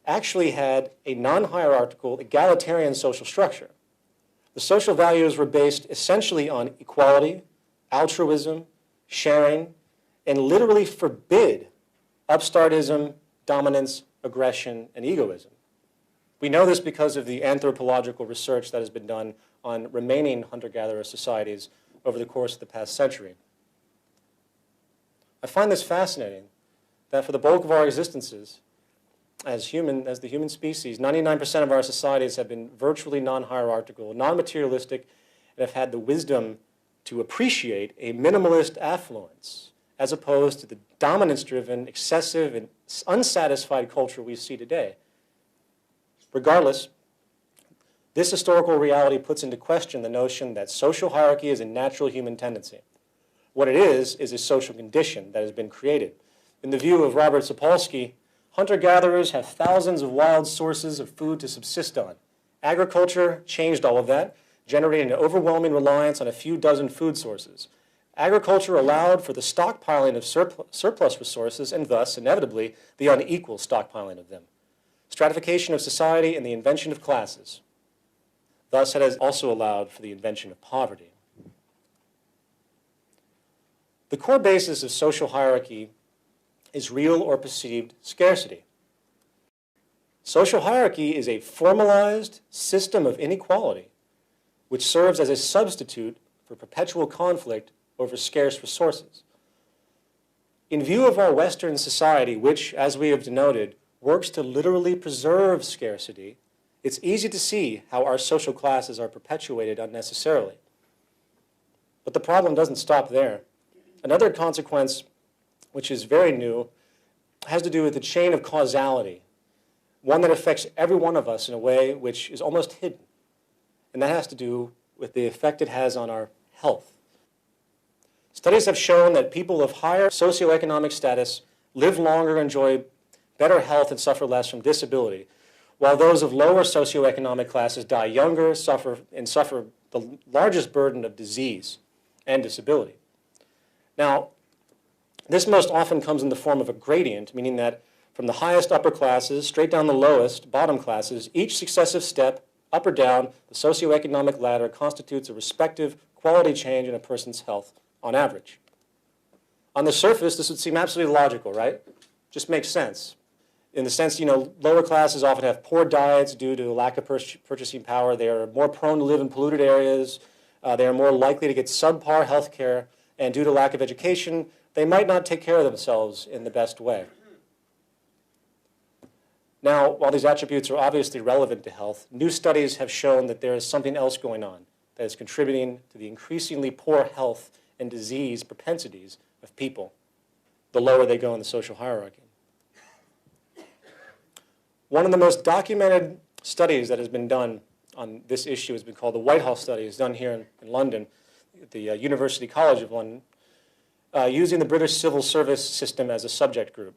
actually had a non-hierarchical, egalitarian social structure. The social values were based essentially on equality, altruism, sharing, and literally forbid upstartism, dominance, aggression, and egoism. We know this because of the anthropological research that has been done on remaining hunter-gatherer societies over the course of the past century. I find this fascinating, that for the bulk of our existences, as the human species, 99% of our societies have been virtually non-hierarchical, non-materialistic, and have had the wisdom to appreciate a minimalist affluence, as opposed to the dominance-driven, excessive, and unsatisfied culture we see today. Regardless, this historical reality puts into question the notion that social hierarchy is a natural human tendency. What it is a social condition that has been created. In the view of Robert Sapolsky, hunter-gatherers have thousands of wild sources of food to subsist on. Agriculture changed all of that, generating an overwhelming reliance on a few dozen food sources. Agriculture allowed for the stockpiling of surplus resources and thus, inevitably, the unequal stockpiling of them. Stratification of society and the invention of classes. Thus, it has also allowed for the invention of poverty. The core basis of social hierarchy is real or perceived scarcity. Social hierarchy is a formalized system of inequality which serves as a substitute for perpetual conflict over scarce resources. In view of our Western society, which, as we have denoted, works to literally preserve scarcity, it's easy to see how our social classes are perpetuated unnecessarily. But the problem doesn't stop there. Another consequence, which is very new, has to do with the chain of causality, one that affects every one of us in a way which is almost hidden. And that has to do with the effect it has on our health. Studies have shown that people of higher socioeconomic status live longer, enjoy better health, and suffer less from disability, while those of lower socioeconomic classes die younger, suffer the largest burden of disease and disability. Now, this most often comes in the form of a gradient, meaning that from the highest upper classes straight down the lowest bottom classes, each successive step, up or down the socioeconomic ladder, constitutes a respective quality change in a person's health on average. On the surface, this would seem absolutely logical, right? Just makes sense. In the sense, lower classes often have poor diets due to a lack of purchasing power. They are more prone to live in polluted areas. They are more likely to get subpar health care. And due to lack of education, they might not take care of themselves in the best way. Now, while these attributes are obviously relevant to health, new studies have shown that there is something else going on that is contributing to the increasingly poor health and disease propensities of people, the lower they go in the social hierarchy. One of the most documented studies that has been done on this issue has been called the Whitehall Study. It's done here in London, at the University College of London, using the British civil service system as a subject group.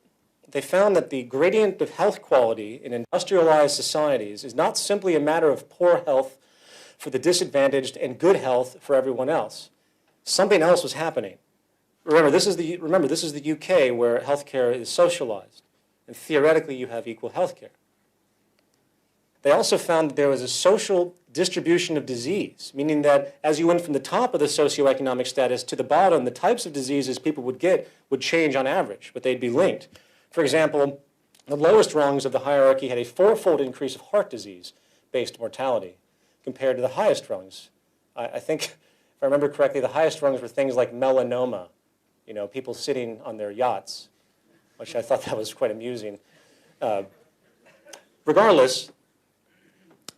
They found that the gradient of health quality in industrialized societies is not simply a matter of poor health for the disadvantaged and good health for everyone else. Something else was happening. Remember, this is the UK where healthcare is socialized, and theoretically you have equal healthcare. They also found that there was a social distribution of disease, meaning that as you went from the top of the socioeconomic status to the bottom, the types of diseases people would get would change on average, but they'd be linked. For example, the lowest rungs of the hierarchy had a 4-fold increase of heart disease-based mortality compared to the highest rungs. I think, if I remember correctly, the highest rungs were things like melanoma, you know, people sitting on their yachts, which I thought that was quite amusing. Regardless,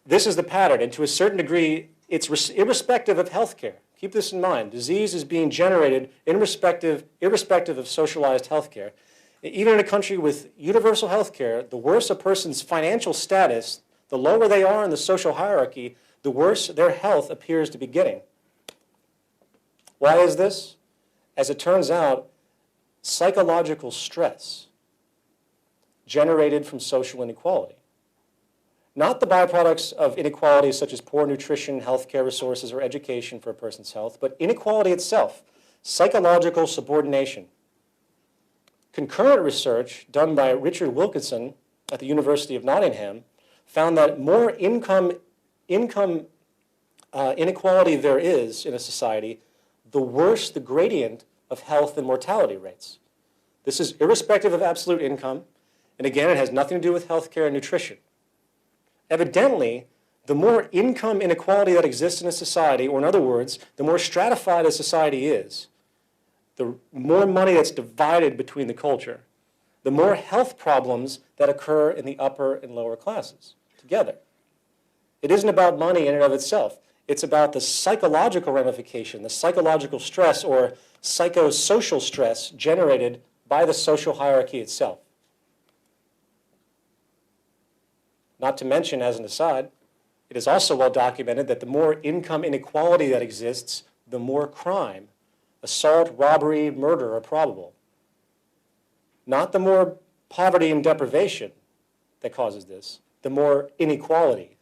this is the pattern, and to a certain degree, it's irrespective of healthcare. Keep this in mind. Disease is being generated irrespective of socialized healthcare. Even in a country with universal healthcare, the worse a person's financial status, the lower they are in the social hierarchy, the worse their health appears to be getting. Why is this? As it turns out, psychological stress generated from social inequality. Not the byproducts of inequalities such as poor nutrition, healthcare resources, or education for a person's health, but inequality itself, psychological subordination. Concurrent research done by Richard Wilkinson at the University of Nottingham found that more income inequality there is in a society, the worse the gradient of health and mortality rates. This is irrespective of absolute income, and again, it has nothing to do with healthcare and nutrition. Evidently, the more income inequality that exists in a society, or in other words, the more stratified a society is, the more money that's divided between the culture, the more health problems that occur in the upper and lower classes together. It isn't about money in and of itself. It's about the psychological ramification, the psychological stress or psychosocial stress generated by the social hierarchy itself. Not to mention, as an aside, it is also well documented that the more income inequality that exists, the more crime, assault, robbery, murder are probable. Not the more poverty and deprivation that causes this, the more inequality.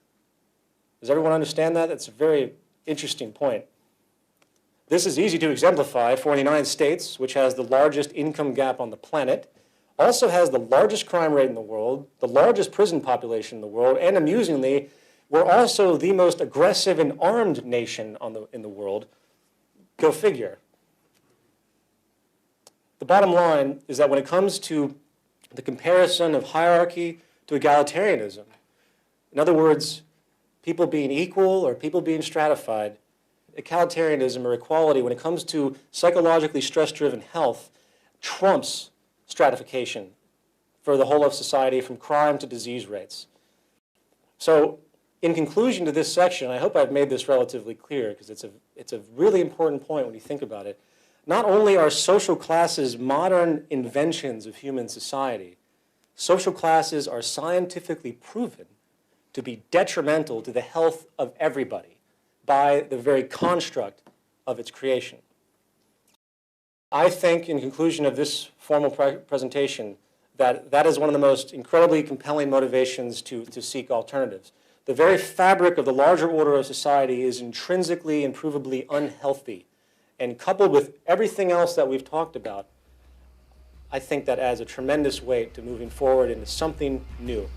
Does everyone understand that? That's a very interesting point. This is easy to exemplify, for the United States, which has the largest income gap on the planet, also has the largest crime rate in the world, the largest prison population in the world, and amusingly, we're also the most aggressive and armed nation in the world. Go figure. The bottom line is that when it comes to the comparison of hierarchy to egalitarianism, in other words, people being equal or people being stratified, egalitarianism or equality, when it comes to psychologically stress-driven health, trumps stratification for the whole of society from crime to disease rates. So in conclusion to this section, I hope I've made this relatively clear because it's a really important point when you think about it. Not only are social classes modern inventions of human society, social classes are scientifically proven to be detrimental to the health of everybody by the very construct of its creation. I think, in conclusion of this formal presentation, that is one of the most incredibly compelling motivations to seek alternatives. The very fabric of the larger order of society is intrinsically and provably unhealthy. And coupled with everything else that we've talked about, I think that adds a tremendous weight to moving forward into something new.